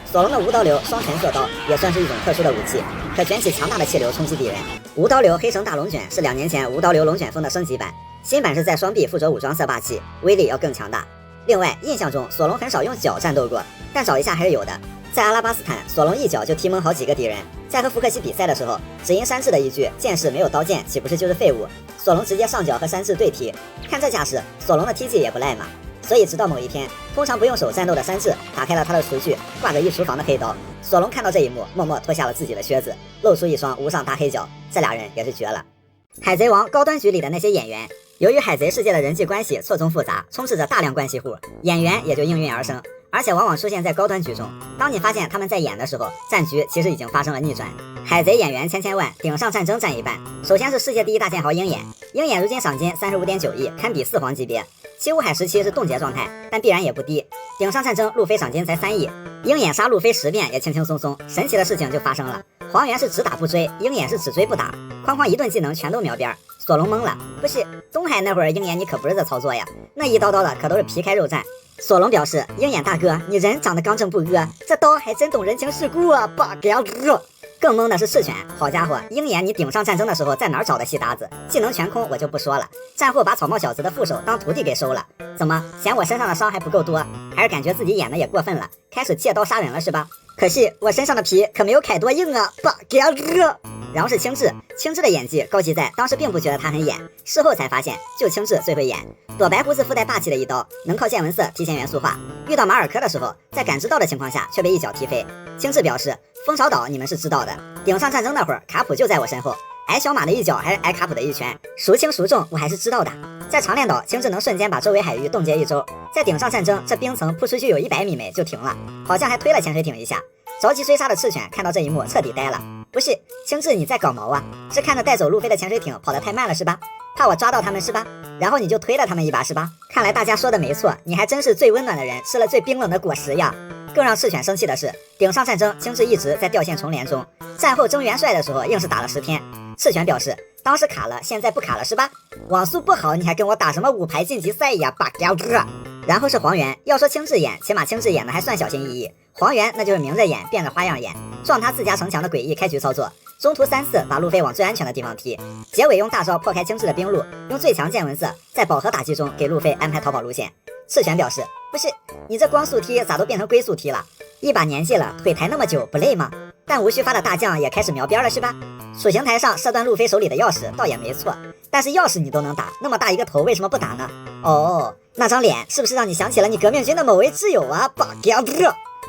索隆的无刀流双拳射刀也算是一种特殊的武器，可卷起强大的气流冲击敌人。无刀流黑绳大龙卷是2年前无刀流龙卷风的升级版，新版是在双臂附着武装色霸气，威力要更强大。另外，印象中索隆很少用脚战斗过，但找一下还是有的。在阿拉巴斯坦，索隆一脚就踢懵好几个敌人。在和福克西比赛的时候，只因山治的一句剑士没有刀剑，岂不是就是废物？索隆直接上脚和山治对踢，看这架势，索隆的踢技也不赖嘛。所以直到某一天，通常不用手战斗的山治打开了他的厨具，挂着一厨房的黑刀。索隆看到这一幕，默默脱下了自己的靴子，露出一双无上大黑脚。这俩人也是绝了。海贼王高端局里的那些演员，由于海贼世界的人际关系错综复杂，充斥着大量关系户，演员也就应运而生。而且往往出现在高端局中。当你发现他们在演的时候，战局其实已经发生了逆转。海贼演员千万，顶上战争占一半。首先是世界第一大剑豪鹰眼，鹰眼如今赏金35.9亿，堪比4皇级别。七武海时期是冻结状态，但必然也不低。顶上战争路飞赏金才3亿，鹰眼杀路飞10遍也轻轻松松，神奇的事情就发生了。黄猿是只打不追，鹰眼是只追不打，哐哐一顿技能全都秒边。索隆懵了，不是东海那会儿鹰眼你可不是这操作呀，那一刀刀的可都是皮开肉绽。索隆表示，鹰眼大哥，你人长得刚正不阿，这刀还真懂人情世故啊！吧更懵的是赤犬，好家伙，鹰眼你顶上战争的时候在哪儿找的戏搭子？技能全空我就不说了，战后把草帽小子的副手当徒弟给收了，怎么嫌我身上的伤还不够多？还是感觉自己演的也过分了，开始借刀杀人了是吧？可惜我身上的皮可没有凯多硬啊！吧然后是青雉，青雉的演技高级在当时并不觉得他很演，事后才发现就青雉最会演。躲白胡子附带霸气的一刀，能靠见闻色提前元素化。遇到马尔科的时候，在感知到的情况下却被一脚踢飞。青雉表示，蜂巢岛你们是知道的，顶上战争那会儿卡普就在我身后，挨小马的一脚还是挨卡普的一拳，孰轻孰重我还是知道的。在长链岛，青雉能瞬间把周围海域冻结1周，在顶上战争这冰层扑出去有100米没就停了，好像还推了潜水艇一下。着急追杀的赤犬看到这一幕彻底呆了。不是，青雉你在搞毛啊？是看着带走路飞的潜水艇跑得太慢了是吧？怕我抓到他们是吧？然后你就推了他们一把是吧？看来大家说的没错，你还真是最温暖的人，吃了最冰冷的果实呀。更让赤犬生气的是，顶上战争青雉一直在掉线重连中，战后争元帅的时候硬是打了10天。赤犬表示当时卡了，现在不卡了是吧？网速不好你还跟我打什么5排晋级赛呀？然后是黄猿，要说青雉演，起码青雉演的还算小心翼翼，黄猿那就是明着演，变着花样演，撞他自家城墙的诡异开局操作，中途3次把路飞往最安全的地方踢，结尾用大招破开青雉的冰路，用最强见闻色在饱和打击中给路飞安排逃跑路线。赤犬表示，不是，你这光速踢咋都变成龟速踢了？一把年纪了，腿抬那么久不累吗？但无须发的大将也开始瞄边了是吧？属刑台上射断路飞手里的钥匙倒也没错，但是钥匙你都能打，那么大一个头为什么不打呢？哦，那张脸是不是让你想起了你革命军的某位挚友啊？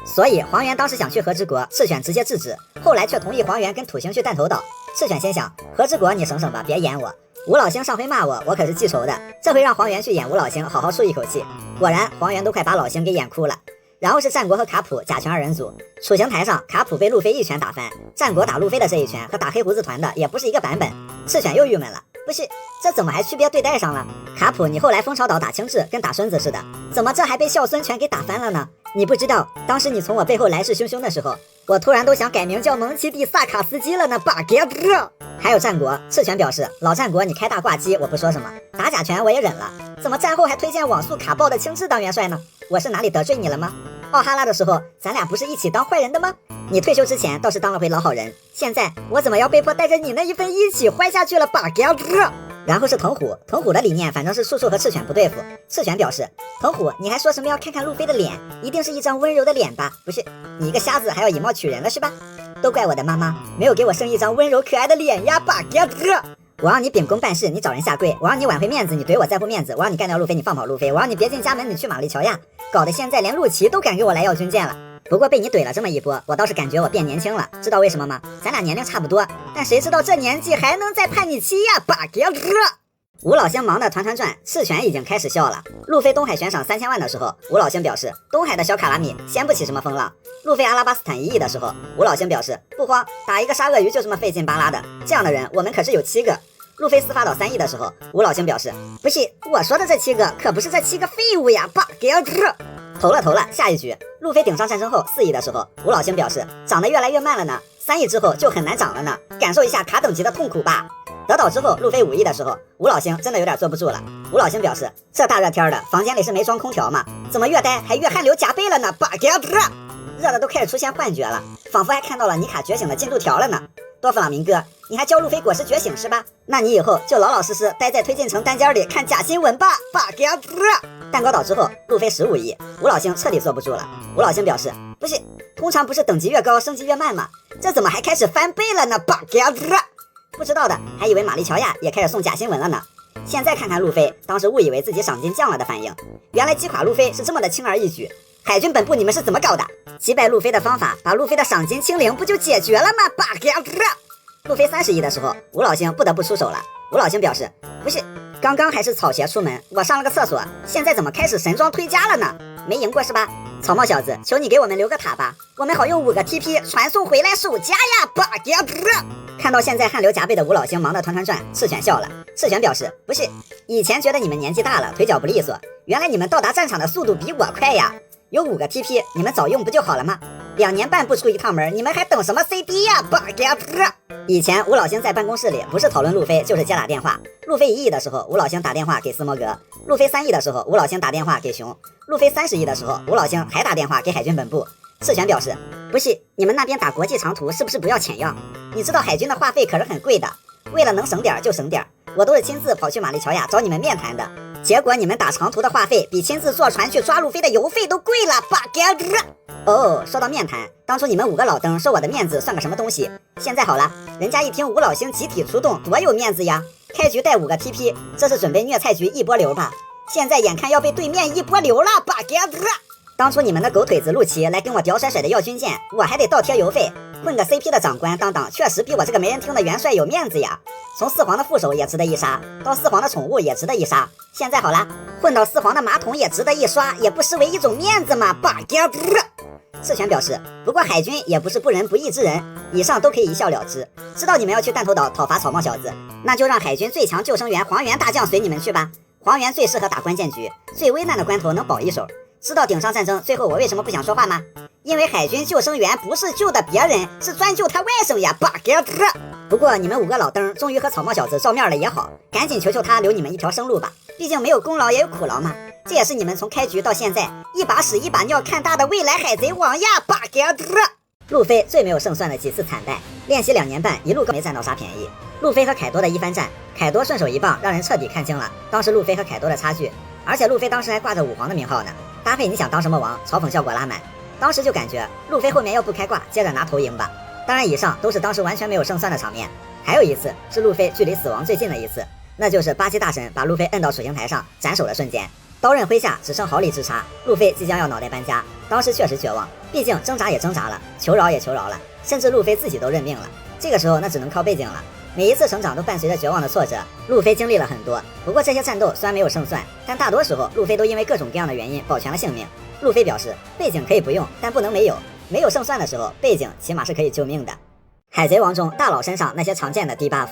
所以黄猿当时想去和之国，赤犬直接制止，后来却同意黄猿跟土星去弹头岛。赤犬心想，和之国你省省吧，别演我。吴老星上回骂我，我可是记仇的，这回让黄猿去演吴老星，好好出一口气。果然黄猿都快把老星给演哭了。然后是战国和卡普甲醛2人组，处刑台上卡普被路飞一拳打翻，战国打路飞的这一拳和打黑胡子团的也不是一个版本。赤犬又郁闷了，不是，这怎么还区别对待上了？卡普你后来蜂巢岛打青雉跟打孙子似的，怎么这还被孝孙全给打翻了呢？你不知道当时你从我背后来势汹汹的时候，我突然都想改名叫蒙奇蒂萨卡斯基了呢。还有战国，赤犬表示，老战国你开大挂机我不说什么，打甲醛我也忍了，怎么战后还推荐网速卡爆的青雉当元帅呢？我是哪里得罪你了吗？奥哈拉的时候咱俩不是一起当坏人的吗？你退休之前倒是当了回老好人，现在我怎么要被迫带着你那一份一起坏下去了？然后是藤虎，藤虎的理念反正是树树和赤犬不对付。赤犬表示，藤虎你还说什么要看看路飞的脸，一定是一张温柔的脸吧？不是，你一个瞎子还要以貌取人了是吧？都怪我的妈妈没有给我生一张温柔可爱的脸呀！我让你秉公办事，你找人下跪；我让你挽回面子，你怼我在乎面子；我让你干掉路飞，你放跑路飞；我让你别进家门，你去玛丽乔亚，搞得现在连陆琪都敢给我来要军舰了。不过被你怼了这么一波，我倒是感觉我变年轻了，知道为什么吗？咱俩年龄差不多，但谁知道这年纪还能再叛逆期呀？吴老星忙得团团转，赤犬已经开始笑了。路飞东海悬赏3000万的时候，吴老星表示东海的小卡拉米掀不起什么风浪。路飞阿拉巴斯坦1亿的时候，吴老星表示不慌，打一个沙鳄鱼就这么费劲巴拉的，这样的人我们可是有7个。路飞司法岛3亿的时候，吴老星表示不是，我说的这7个可不是这7个废物呀！投了，下一局路飞顶上战争后4亿的时候，吴老星表示涨得越来越慢了呢，3亿之后就很难涨了呢，感受一下卡等级的痛苦吧。得岛之后路飞5亿的时候，吴老星真的有点坐不住了。吴老星表示，这大热天的房间里是没装空调吗？怎么越待还越汗流浃背了呢？热的都开始出现幻觉了，仿佛还看到了尼卡觉醒的进度条了呢。多弗朗明哥，你还教路飞果实觉醒是吧？那你以后就老老实实待在推进城单间里看假新闻吧。蛋糕岛之后，路飞15亿，吴老星彻底坐不住了。吴老星表示，不是，通常不是等级越高升级越慢吗？这怎么还开始翻倍了呢？不知道的还以为玛丽乔亚也开始送假新闻了呢。现在看看路飞当时误以为自己赏金降了的反应，原来击垮路飞是这么的轻而易举。海军本部你们是怎么搞的？击败路飞的方法把路飞的赏金清零不就解决了吗？路飞30亿的时候，吴老星不得不出手了。吴老星表示，不是，刚刚还是草鞋出门，我上了个厕所，现在怎么开始神装推家了呢？没赢过是吧？草帽小子，求你给我们留个塔吧，我们好用5个 TP 传送回来守家呀！看到现在汗流浃背的吴老星忙得团团转，赤犬笑了。赤犬表示，不是，以前觉得你们年纪大了，腿脚不利索，原来你们到达战场的速度比我快呀！有5个 TP， 你们早用不就好了吗？2年半不出一趟门，你们还等什么 CD 呀？以前吴老星在办公室里不是讨论路飞就是接打电话。路飞1亿的时候，吴老星打电话给斯摩格；路飞3亿的时候，吴老星打电话给熊；路飞30亿的时候，吴老星还打电话给海军本部。赤犬表示，不是，你们那边打国际长途是不是不要钱呀？你知道海军的话费可是很贵的，为了能省点就省点，我都是亲自跑去玛丽乔亚找你们面谈的，结果你们打长途的话费比亲自坐船去抓路飞的油费都贵了。哦，说到面谈，当初你们5个老登说我的面子算个什么东西？现在好了，人家一听吴老星集体出动，多有面子呀！开局带5个 TP， 这是准备虐菜局一波流吧？现在眼看要被对面一波流了。当初你们的狗腿子陆琪来跟我屌甩甩的要军舰，我还得倒贴邮费，混个 CP 的长官当当，确实比我这个没人听的元帅有面子呀！从4皇的副手也值得一杀，到4皇的宠物也值得一杀，现在好了，混到4皇的马桶也值得一刷，也不失为一种面子嘛。赤泉表示，不过海军也不是不仁不义之人，以上都可以一笑了之。知道你们要去弹头岛讨伐草帽小子，那就让海军最强救生员黄猿大将随你们去吧。黄猿最适合打关键局，最危难的关头能保一手。知道顶上战争最后我为什么不想说话吗？因为海军救生员不是救的别人，是专救他外甥呀，bug。不过你们5个老登终于和草帽小子照面了也好，赶紧求求他留你们一条生路吧，毕竟没有功劳也有苦劳嘛。这也是你们从开局到现在一把屎一把尿看大的未来海贼王呀，bug。路飞最没有胜算的几次惨败，练习2年半一路没占到啥便宜。路飞和凯多的一番战，凯多顺手一棒让人彻底看清了当时路飞和凯多的差距，而且路飞当时还挂着5皇的名号呢，搭配你想当什么王，嘲讽效果拉满。当时就感觉路飞后面要不开挂，接着拿头赢吧。当然以上都是当时完全没有胜算的场面。还有一次是路飞距离死亡最近的一次，那就是巴基大神把路飞摁到水刑台上斩首的瞬间，刀刃挥下只剩毫厘之差，路飞即将要脑袋搬家。当时确实绝望，毕竟挣扎也挣扎了，求饶也求饶了，甚至路飞自己都认命了。这个时候那只能靠背景了。每一次成长都伴随着绝望的挫折，路飞经历了很多。不过这些战斗虽然没有胜算，但大多时候路飞都因为各种各样的原因保全了性命。路飞表示，背景可以不用，但不能没有。没有胜算的时候，背景起码是可以救命的。海贼王中大佬身上那些常见的低 buff，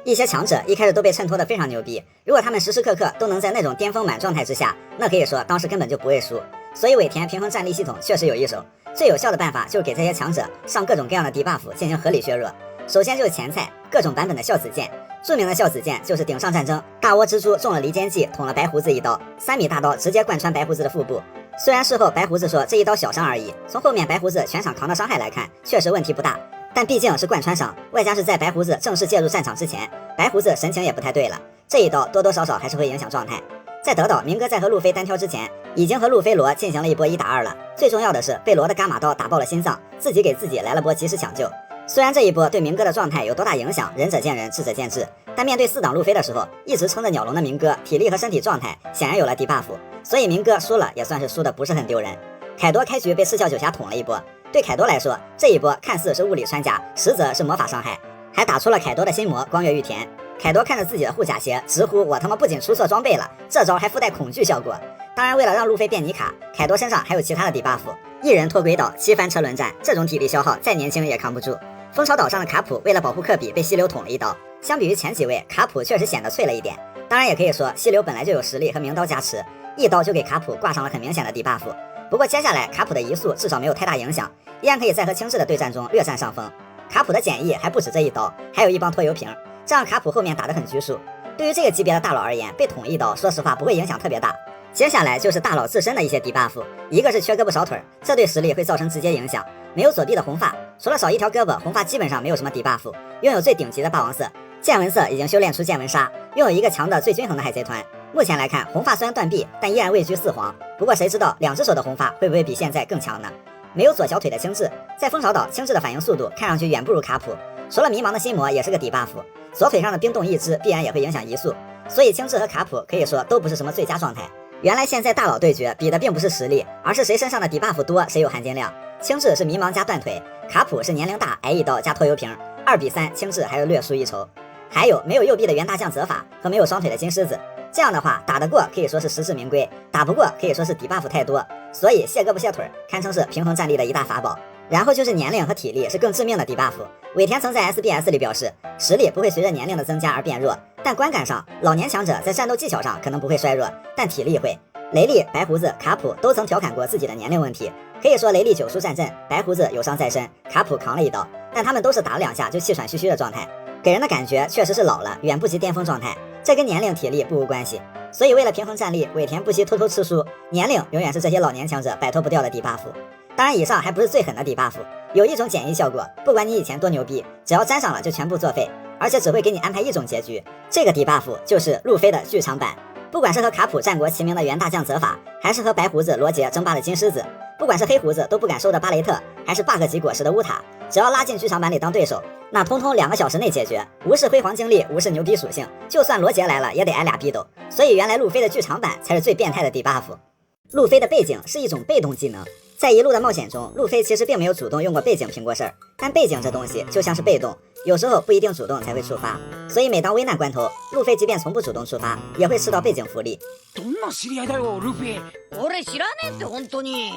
一些强者一开始都被衬托得非常牛逼，如果他们时时刻刻都能在那种巅峰满状态之下，那可以说当时根本就不会输。所以尾田平衡战力系统确实有一手，最有效的办法就是给这些强者上各种各样的低 buff 进行合理削弱。首先就是前菜，各种版本的孝子剑。著名的孝子剑就是顶上战争，大窝蜘蛛中了离间计，捅了白胡子一刀，3米大刀直接贯穿白胡子的腹部。虽然事后白胡子说这一刀小伤而已，从后面白胡子全场扛的伤害来看，确实问题不大，但毕竟是贯穿伤，外加是在白胡子正式介入战场之前，白胡子神情也不太对了，这一刀多多少少还是会影响状态。在德岛，明哥在和路飞单挑之前，已经和路飞罗进行了一波1打2了，最重要的是被罗的伽马刀打爆了心脏，自己给自己来了波及时抢救。虽然这一波对明哥的状态有多大影响，仁者见仁，智者见智，但面对4档路飞的时候，一直撑着鸟笼的明哥体力和身体状态显然有了低 buff， 所以明哥输了也算是输的不是很丢人。凯多开局被赤鞘九侠捅了一波，对凯多来说，这一波看似是物理穿甲，实则是魔法伤害，还打出了凯多的心魔光月玉田。凯多看着自己的护甲鞋，直呼我他妈不仅出错装备了，这招还附带恐惧效果。当然为了让路飞变尼卡，凯多身上还有其他的低 buff， 一人拖轨岛7番车轮战，这种体力消耗再年轻也扛不住。蜂巢岛上的卡普为了保护科比被溪流捅了一刀，相比于前几位，卡普确实显得脆了一点。当然也可以说溪流本来就有实力和名刀加持，一刀就给卡普挂上了很明显的低 buff。不过接下来卡普的移速至少没有太大影响，依然可以在和青雉的对战中略占上风。卡普的减役还不止这一刀，还有一帮拖油瓶，这让卡普后面打得很拘束。对于这个级别的大佬而言，被捅一刀说实话不会影响特别大。接下来就是大佬自身的一些低 buff， 一个是缺胳膊少腿，这对实力会造成直接影响。没有左臂的红发，除了少一条胳膊，红发基本上没有什么低 buff。拥有最顶级的霸王色，见闻色已经修炼出见闻杀，拥有一个强的最均衡的海贼团。目前来看，红发虽然断臂，但依然位居4皇。不过谁知道2只手的红发会不会比现在更强呢？没有左小腿的青雉，在蜂巢岛青雉的反应速度看上去远不如卡普，除了迷茫的心魔也是个低 buff。左腿上的冰冻一只必然也会影响移速，所以青雉和卡普可以说都不是什么最佳状态。原来现在大佬对决比的并不是实力，而是谁身上的低 buff 多，谁有含金量。青雉是迷茫加断腿，卡普是年龄大挨一刀加拖油瓶，2比3，青雉还是略输一筹。还有没有右臂的袁大将责法和没有双腿的金狮子，这样的话打得过可以说是实至名归，打不过可以说是低 buff 太多，所以卸胳膊卸腿堪称是平衡战力的一大法宝。然后就是年龄和体力是更致命的低 buff。尾田曾在 SBS 里表示，实力不会随着年龄的增加而变弱，但观感上老年强者在战斗技巧上可能不会衰弱，但体力会。雷利、白胡子、卡普都曾调侃过自己的年龄问题，可以说雷利9输战阵，白胡子有伤在身，卡普扛了一刀，但他们都是打了2下就气喘吁吁的状态，给人的感觉确实是老了，远不及巅峰状态，这跟年龄体力不无关系。所以为了平衡战力，尾田不惜偷偷吃书，年龄永远是这些老年强者摆脱不掉的低 buff。当然以上还不是最狠的低 buff， 有一种减役效果，不管你以前多牛逼，只要沾上了就全部作废，而且只会给你安排一种结局，这个低 buff 就是路飞的剧场版。不管是和卡普战国齐名的袁大将责法，还是和白胡子罗杰争霸的金狮子，不管是黑胡子都不敢收的巴雷特，还是 bug 级果实的乌塔，只要拉进剧场版里当对手，那通通2个小时内解决，无视辉煌经历，无视牛逼属性，就算罗杰来了也得挨俩逼斗。所以原来路飞的剧场版才是最变态的低 buff。路飞的背景是一种被动技能，在一路的冒险中，路飞其实并没有主动用过背景评过事儿，但背景这东西就像是被动，有时候不一定主动才会触发，所以每当危难关头，路飞即便从不主动触发，也会吃到背景福利。どんな知り合いだよ、ルフィ。俺知らねえって本当に。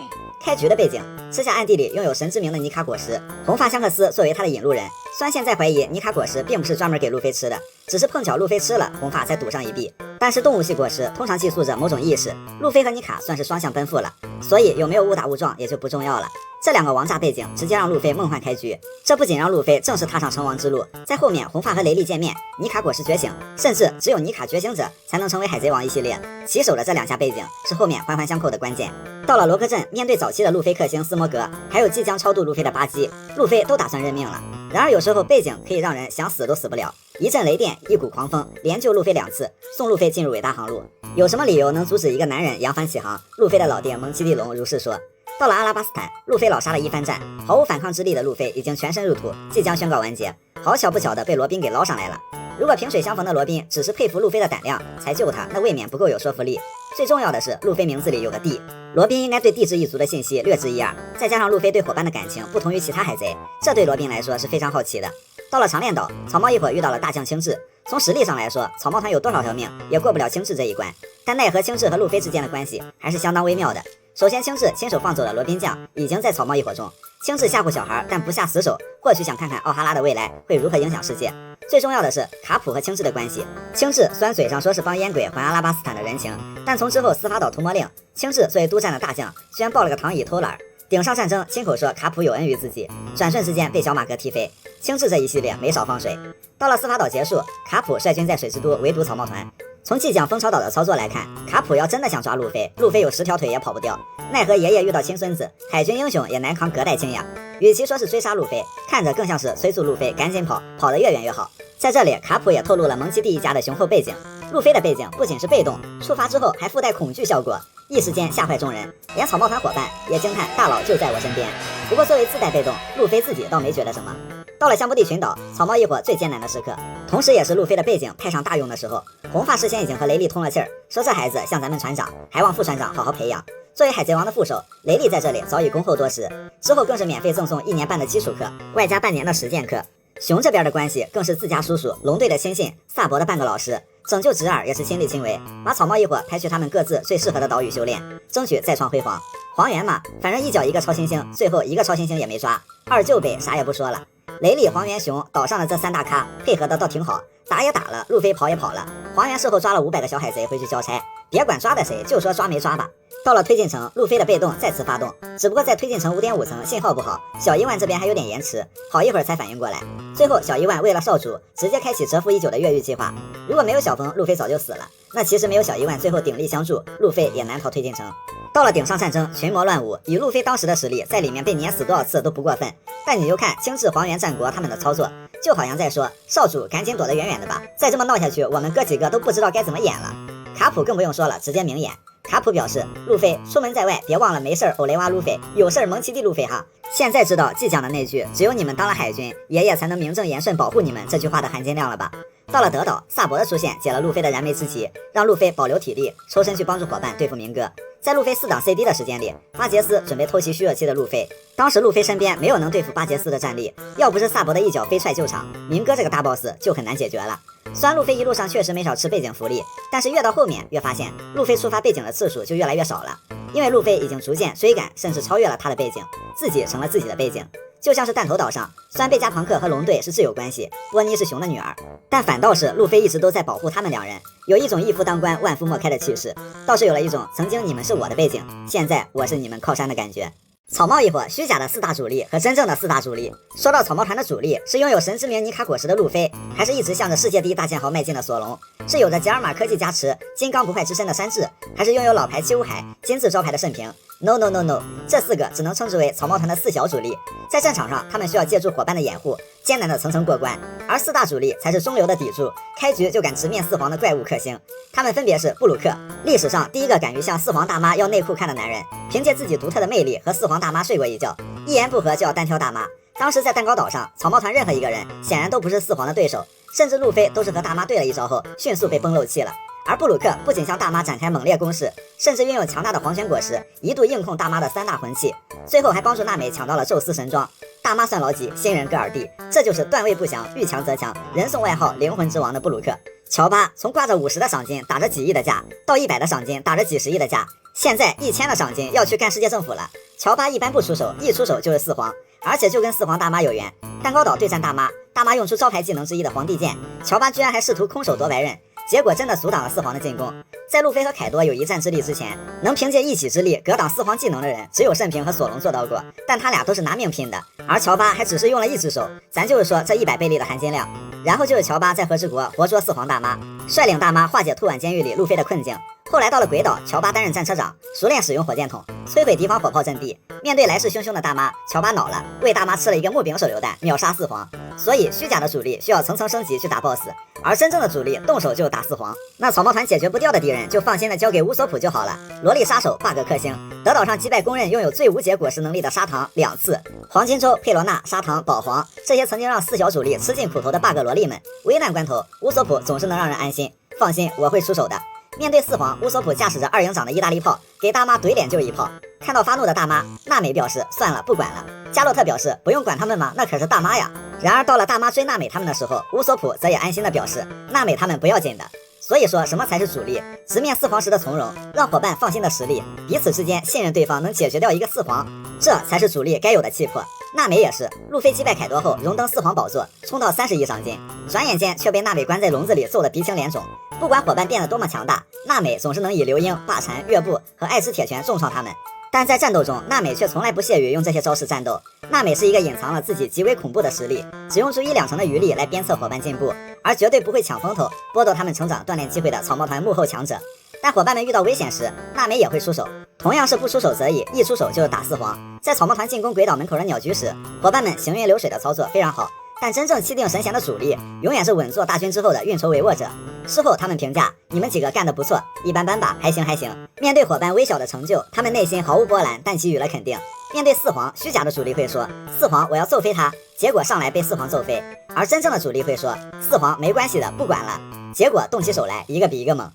开局的背景，吃下暗地里拥有神之名的尼卡果实，红发香克斯作为他的引路人。虽然现在怀疑尼卡果实并不是专门给路飞吃的，只是碰巧路飞吃了，红发才赌上一币。但是动物系果实通常寄宿着某种意识，路飞和尼卡算是双向奔赴了，所以有没有误打误撞也就不重要了。这两个王炸背景直接让路飞梦幻开局，这不仅让路飞正式踏上成王之路，在后面红发和雷利见面，尼卡果实觉醒，甚至只有尼卡觉醒者才能成为海贼王一系列。起手的这两下背景是后面环环相扣的关键。到了罗克镇，面对早期的路飞克星斯摩格，还有即将超度路飞的巴基，路飞都打算认命了。然而有时候背景可以让人想死都死不了，一阵雷电，一股狂风，连救路飞2次，送路飞进入伟大航路。有什么理由能阻止一个男人扬帆起航？路飞的老爹蒙奇蒂龙如是说。到了阿拉巴斯坦，路飞老杀了一番战，毫无反抗之力的路飞已经全身入土，即将宣告完结。好巧不巧的被罗宾给捞上来了。如果萍水相逢的罗宾只是佩服路飞的胆量才救他，那未免不够有说服力。最重要的是，路飞名字里有个帝，罗宾应该对帝制一族的信息略知一二，再加上路飞对伙伴的感情不同于其他海贼，这对罗宾来说是非常好奇的。到了长链岛，草帽一伙遇到了大将青雉。从实力上来说，草帽团有多少条命也过不了青雉这一关，但奈何青雉和路飞之间的关系还是相当微妙的。首先，青雉亲手放走了罗宾酱，已经在草帽一伙中。青雉吓唬小孩，但不下死手，或许想看看奥哈拉的未来会如何影响世界。最重要的是卡普和青雉的关系。青雉虽然嘴上说是帮烟鬼还阿拉巴斯坦的人情，但从之后司法岛屠魔令，青雉作为督战的大将，居然抱了个躺椅偷懒。顶上战争亲口说卡普有恩于自己，转瞬之间被小马哥踢飞。青雉这一系列没少放水。到了司法岛结束，卡普率军在水之都围堵草帽团。从即将蜂巢岛的操作来看，卡普要真的想抓路飞，路飞有10条腿也跑不掉。奈何爷爷遇到亲孙子，海军英雄也难扛隔代亲呀。与其说是追杀路飞，看着更像是催促路飞赶紧跑，跑得越远越好。在这里，卡普也透露了蒙奇第一家的雄厚背景。路飞的背景不仅是被动，触发之后还附带恐惧效果，一时间吓坏众人，连草帽团伙伴也惊叹大佬就在我身边。不过作为自带被动，路飞自己倒没觉得什么。到了香波地群岛，草帽一伙最艰难的时刻，同时也是路飞的背景派上大用的时候。红发事先已经和雷利通了气儿，说这孩子像咱们船长，还望副船长好好培养。作为海贼王的副手，雷利在这里早已恭候多时，之后更是免费赠送1年半的基础课，外加半年的实践课。熊这边的关系更是自家叔叔龙队的亲信，萨博的半个老师，拯救侄儿也是亲力亲为，把草帽一伙派去他们各自最适合的岛屿修炼，争取再创辉煌。黄猿嘛，反正一脚一个超新星，最后一个超新星也没抓。二舅辈啥也不说了，雷利、黄猿、熊岛上的这3大咖配合的倒挺好，打也打了，路飞跑也跑了。黄猿事后抓了500个小海贼回去交差，别管抓的谁，就说抓没抓吧。到了推进城，路飞的被动再次发动，只不过在推进城5.5层信号不好，小伊万这边还有点延迟，好一会儿才反应过来。最后小伊万为了少主，直接开启蛰伏已久的越狱计划。如果没有小风，路飞早就死了。那其实没有小伊万最后鼎力相助，路飞也难逃推进城。到了顶上战争，群魔乱舞，以路飞当时的实力，在里面被碾死多少次都不过分。但你就看青雉、黄猿、战国他们的操作，就好像在说少主赶紧躲得远远的吧，再这么闹下去，我们哥几个都不知道该怎么演了。卡普更不用说了，直接明演。卡普表示，路飞出门在外，别忘了没事儿欧雷瓦路飞，有事儿蒙奇蒂路飞哈。现在知道即讲的那句只有你们当了海军，爷爷才能名正言顺保护你们这句话的含金量了吧。到了德岛，萨博的出现解了路飞的燃眉之急，让路飞保留体力，抽身去帮助伙伴对付明哥。在路飞4档 CD 的时间里，巴杰斯准备偷袭虚弱期的路飞，当时路飞身边没有能对付巴杰斯的战力，要不是萨博的一脚飞踹救场，明哥这个大 boss 就很难解决了。虽然路飞一路上确实没少吃背景福利，但是越到后面越发现路飞触发背景的次数就越来越少了，因为路飞已经逐渐追赶甚至超越了他的背景，自己成了自己的背景。就像是弹头岛上，虽然贝加庞克和龙队是挚友关系，波妮是熊的女儿，但反倒是路飞一直都在保护他们2人，有一种一夫当关万夫莫开的气势，倒是有了一种曾经你们是我的背景，现在我是你们靠山的感觉。草帽一伙虚假的4大主力和真正的4大主力。说到草帽团的主力，是拥有神之名尼卡果实的路飞，还是一直向着世界第一大剑豪迈进的索隆？是有着吉尔玛科技加持、金刚不坏之身的山治，还是拥有老牌七武海、金字招牌的盛平 ？No No No No， 这4个只能称之为草帽团的4小主力。在战场上，他们需要借助伙伴的掩护，艰难的层层过关，而4大主力才是中流的砥柱，开局就敢直面4皇的怪物克星。他们分别是布鲁克，历史上第一个敢于向4皇大妈要内裤看的男人，凭借自己独特的魅力和4皇大妈睡过一觉，一言不合就要单挑大妈。当时在蛋糕岛上，草帽团任何一个人显然都不是4皇的对手，甚至路飞都是和大妈对了一招后迅速被崩漏气了。而布鲁克不仅向大妈展开猛烈攻势，甚至拥有强大的黄泉果实，一度硬控大妈的3大魂器。最后还帮助娜美抢到了宙斯神装。大妈算老几，新人戈尔蒂，这就是段位不详，遇强则强，人送外号灵魂之王的布鲁克。乔巴从挂着50的赏金，打着几亿的架，到100的赏金，打着几十亿的架，现在1000的赏金要去干世界政府了。乔巴一般不出手，一出手就是四皇，而且就跟四皇大妈有缘。蛋糕岛对战大妈，大妈用出招牌技能之一的皇帝剑，乔巴居然还试图空手夺白刃，结果真的阻挡了四皇的进攻。在路飞和凯多有一战之力之前，能凭借一己之力格挡四皇技能的人，只有慎平和索隆做到过，但他俩都是拿命拼的，而乔巴还只是用了一只手，咱就是说这100倍力的含金量。然后就是乔巴在和之国活捉四皇大妈，率领大妈化解兔婉监狱里路飞的困境。后来到了鬼岛，乔巴担任战车长，熟练使用火箭筒摧毁敌方火炮阵地。面对来势汹汹的大妈，乔巴恼了，为大妈吃了一个木柄手榴弹，秒杀四皇。所以虚假的主力需要层层升级去打 BOSS， 而真正的主力动手就打四皇。那草帽团解决不掉的敌人，就放心的交给乌索普就好了。萝莉杀手 bug 克星，德岛上击败公认拥有最无解果实能力的砂糖2次。黄金周、佩罗娜、砂糖、宝皇这些曾经让四小主力吃尽苦头的 bug 萝莉们，危难关头乌索普总是能让人安心。放心，我会出手的。面对四皇，乌索普驾驶着2营长的意大利炮，给大妈怼脸就一炮。看到发怒的大妈，娜美表示算了，不管了。加洛特表示不用管他们吗？那可是大妈呀。然而到了大妈追娜美他们的时候，乌索普则也安心的表示，娜美他们不要紧的。所以说什么才是主力？直面四皇时的从容，让伙伴放心的实力，彼此之间信任对方能解决掉一个四皇，这才是主力该有的气魄。娜美也是，路飞击败凯多后荣登四皇宝座，冲到30亿赏金，转眼间却被娜美关在笼子里揍得鼻青脸肿。不管伙伴变得多么强大，娜美总是能以流鹰、霸蝉、月步和爱吃铁拳重创他们。但在战斗中，娜美却从来不屑于用这些招式战斗。娜美是一个隐藏了自己极为恐怖的实力，只用出1-2成的余力来鞭策伙伴进步，而绝对不会抢风头，剥夺他们成长锻炼机会的草帽团幕后强者。但伙伴们遇到危险时，娜美也会出手，同样是不出手则已，一出手就是打四皇。在草帽团进攻鬼岛门口的鸟居时，伙伴们行云流水的操作非常好，但真正气定神闲的主力，永远是稳坐大军之后的运筹帷幄者。事后他们评价，你们几个干得不错，一般般吧，还行还行。面对伙伴微小的成就，他们内心毫无波澜，但给予了肯定。面对四皇，虚假的主力会说，四皇我要揍飞他，结果上来被四皇揍飞。而真正的主力会说，四皇没关系的，不管了，结果动起手来一个比一个猛。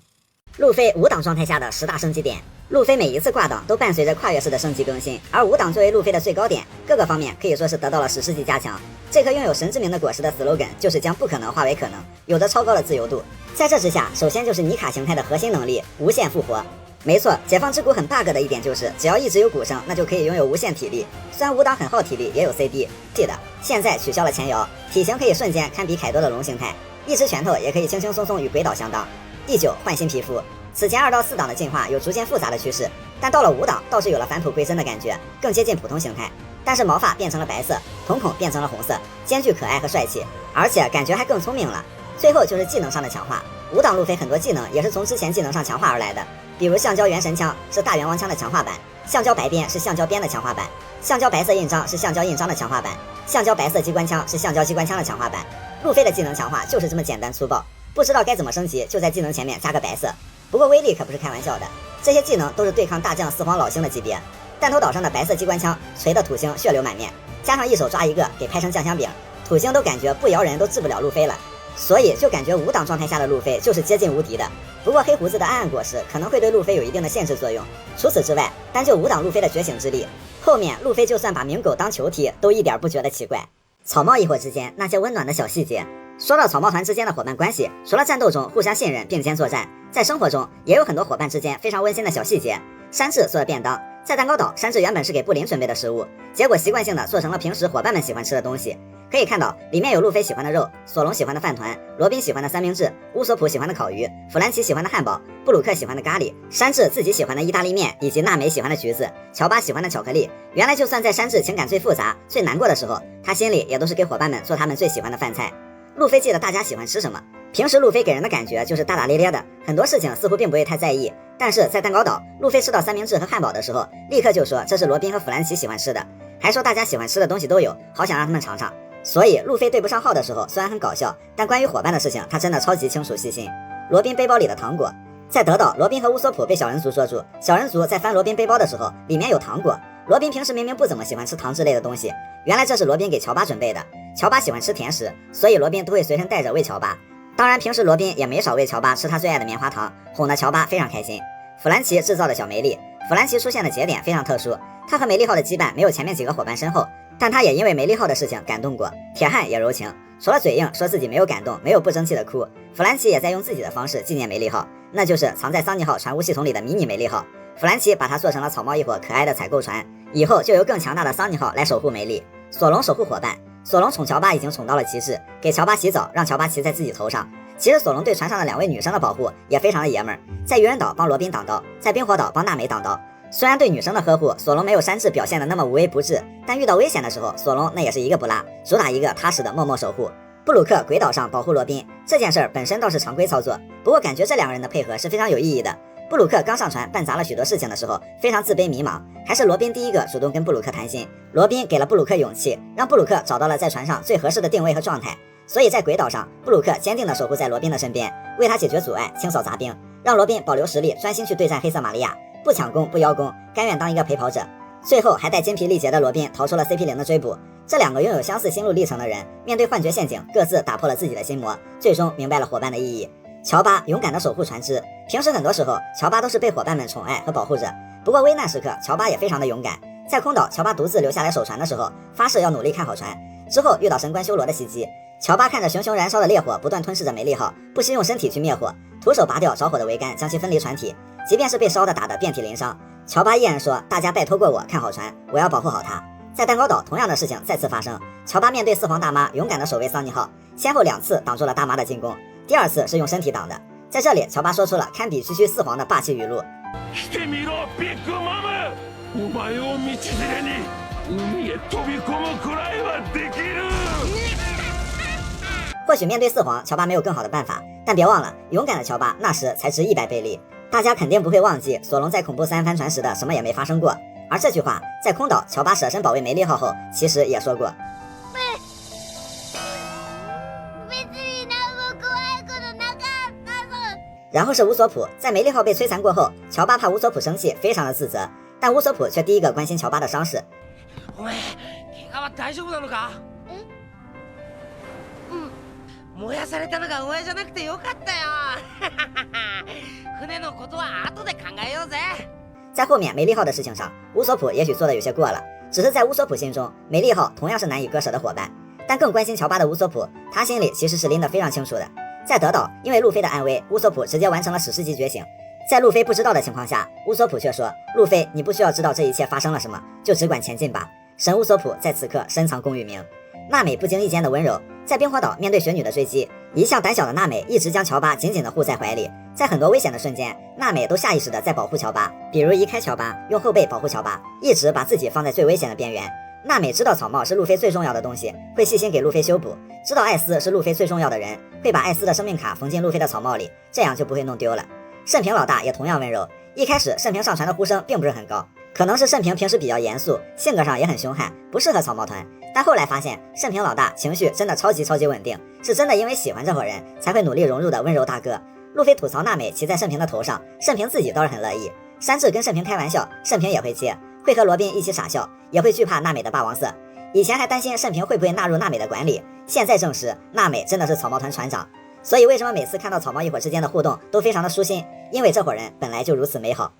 路飞5档状态下的10大升级点，路飞每一次挂档都伴随着跨越式的升级更新，而5档作为路飞的最高点，各个方面可以说是得到了史诗级加强。这颗拥有神之名的果实的 slogan 就是将不可能化为可能，有着超高的自由度。在这之下，首先就是尼卡形态的核心能力无限复活。没错，解放之谷很 bug 的一点就是，只要一直有鼓声，那就可以拥有无限体力。虽然5档很耗体力，也有 CD， 记得现在取消了前摇，体型可以瞬间堪比凯多的龙形态，一只拳头也可以轻轻松松与鬼岛相当。第9，换新皮肤。此前2到4档的进化有逐渐复杂的趋势，但到了5档倒是有了返璞归真的感觉，更接近普通形态。但是毛发变成了白色，瞳孔变成了红色，兼具可爱和帅气，而且感觉还更聪明了。最后就是技能上的强化，5档路飞很多技能也是从之前技能上强化而来的，比如橡胶元神枪是大元王枪的强化版，橡胶白鞭是橡胶鞭的强化版，橡胶白色印章是橡胶印章的强化版，橡胶白色机关枪是橡胶机关枪的强化版。路飞的技能强化就是这么简单粗暴，不知道该怎么升级，就在技能前面加个白色。不过威力可不是开玩笑的，这些技能都是对抗大将四皇老星的级别。弹头岛上的白色机关枪锤得土星血流满面，加上一手抓一个给拍成酱香饼，土星都感觉不摇人都治不了路飞了，所以就感觉5档状态下的路飞就是接近无敌的。不过黑胡子的暗暗果实可能会对路飞有一定的限制作用，除此之外，单就5档路飞的觉醒之力，后面路飞就算把冥狗当球踢都一点不觉得奇怪。草帽一伙之间那些温暖的小细节。说到草帽团之间的伙伴关系，除了战斗中互相信任并肩作战，在生活中也有很多伙伴之间非常温馨的小细节。山治做的便当，在蛋糕岛，山治原本是给布林准备的食物，结果习惯性的做成了平时伙伴们喜欢吃的东西。可以看到里面有路飞喜欢的肉，索隆喜欢的饭团，罗宾喜欢的三明治，乌索普喜欢的烤鱼，弗兰奇喜欢的汉堡，布鲁克喜欢的咖喱，山治自己喜欢的意大利面，以及娜美喜欢的橘子，乔巴喜欢的巧克力。原来就算在山治情感最复杂最难过的时候，他心里也都是给伙伴们做他们最喜欢的饭菜。路飞记得大家喜欢吃什么，平时路飞给人的感觉就是大大咧咧的，很多事情似乎并不会太在意。但是在蛋糕岛，路飞吃到三明治和汉堡的时候，立刻就说这是罗宾和弗兰奇喜欢吃的，还说大家喜欢吃的东西都有，好想让他们尝尝。所以路飞对不上号的时候虽然很搞笑，但关于伙伴的事情他真的超级清楚细心。罗宾背包里的糖果，在德岛，罗宾和乌索普被小人族捉住，小人族在翻罗宾背包的时候，里面有糖果。罗宾平时明明不怎么喜欢吃糖之类的东西，原来这是罗宾给乔巴准备的。乔巴喜欢吃甜食，所以罗宾都会随身带着喂乔巴。当然平时罗宾也没少喂乔巴吃他最爱的棉花糖，哄得乔巴非常开心。弗兰奇制造的小梅丽，弗兰奇出现的节点非常特殊，他和梅利号的羁绊没有前面几个伙伴深厚，但他也因为梅利号的事情感动过。铁汉也柔情，除了嘴硬说自己没有感动，没有不争气的哭，弗兰奇也在用自己的方式纪念梅利号，那就是藏在桑尼号船坞系统里的迷你梅利号。弗兰奇把它做成了草帽一伙可爱的采购船，以后就由更强大的桑尼号来守护梅利。索隆守护伙伴，索隆宠乔巴已经宠到了极致，给乔巴洗澡，让乔巴骑在自己头上。其实索隆对船上的2位女生的保护也非常的爷们儿，在渔人岛帮罗宾挡刀，在冰火岛帮娜美挡刀。虽然对女生的呵护，索隆没有山治表现的那么无微不至，但遇到危险的时候，索隆那也是一个不落，主打一个踏实的默默守护。布鲁克鬼岛上保护罗宾这件事儿本身倒是常规操作，不过感觉这2个人的配合是非常有意义的。布鲁克刚上船办砸了许多事情的时候，非常自卑迷茫，还是罗宾第一个主动跟布鲁克谈心。罗宾给了布鲁克勇气，让布鲁克找到了在船上最合适的定位和状态。所以在鬼岛上，布鲁克坚定地守护在罗宾的身边，为他解决阻碍，清扫杂兵，让罗宾保留实力，专心去对战黑色玛利亚，不抢功不邀功，甘愿当一个陪跑者。最后还带精疲力竭的罗宾逃出了 CP0 的追捕。这2个拥有相似心路历程的人，面对幻觉陷阱，各自打破了自己的心魔，最终明白了伙伴的意义。乔巴勇敢地守护船只，平时很多时候乔巴都是被伙伴们宠爱和保护着，不过危难时刻乔巴也非常的勇敢。在空岛，乔巴独自留下来守船的时候，发誓要努力看好船。之后遇到神官修罗的袭击，乔巴看着熊熊燃烧的烈火不断吞噬着梅利号，不惜用身体去灭火，徒手拔掉着火的桅杆，将其分离船体。即便是被烧的打得遍体鳞伤，乔巴依然说：“大家拜托过我看好船，我要保护好它。”在蛋糕岛，同样的事情再次发生。乔巴面对4皇大妈，勇敢地守卫桑尼号，先后2次挡住了大妈的进攻，第2次是用身体挡的。在这里，乔巴说出了堪比区区4皇的霸气语录。或许面对4皇，乔巴没有更好的办法，但别忘了，勇敢的乔巴那时才值100倍利。大家肯定不会忘记索隆在恐怖3帆船时的什么也没发生过，而这句话在空岛乔巴舍身保卫梅利号后，其实也说过。然后是乌索普，在梅利号被摧残过后，乔巴怕乌索普生气，非常的自责，但乌索普却第一个关心乔巴的伤势。お前、怪我は大丈夫なのか？燃やされたのがお前じゃなくてよかったよ。船のことは後で考えようぜ。在后面梅利号的事情上，乌索普也许做的有些过了，只是在乌索普心中，梅利号同样是难以割舍的伙伴。但更关心乔巴的乌索普，他心里其实是拎得非常清楚的。在德岛，因为路飞的安危，乌索普直接完成了史诗级觉醒。在路飞不知道的情况下，乌索普却说：“路飞，你不需要知道这一切发生了什么，就只管前进吧。”神乌索普在此刻深藏功与名。娜美不经意间的温柔，在冰火岛面对雪女的追击，一向胆小的娜美一直将乔巴紧紧地护在怀里。在很多危险的瞬间，娜美都下意识地在保护乔巴，比如移开乔巴，用后背保护乔巴，一直把自己放在最危险的边缘。娜美知道草帽是路飞最重要的东西，会细心给路飞修补；知道艾斯是路飞最重要的人，会把艾斯的生命卡缝进路飞的草帽里，这样就不会弄丢了。盛平老大也同样温柔，一开始盛平上船的呼声并不是很高，可能是盛平平时比较严肃，性格上也很凶悍，不适合草帽团。但后来发现盛平老大情绪真的超级稳定，是真的因为喜欢这伙人才会努力融入的温柔大哥。路飞吐槽娜美骑在盛平的头上，盛平自己倒是很乐意。山治跟盛平开玩笑，盛平也会接，会和罗宾一起傻笑，也会惧怕娜美的霸王色。以前还担心盛平会不会纳入娜美的管理，现在证实娜美真的是草帽团船长。所以为什么每次看到草帽一伙之间的互动都非常的舒心？因为这伙人本来就如此美好。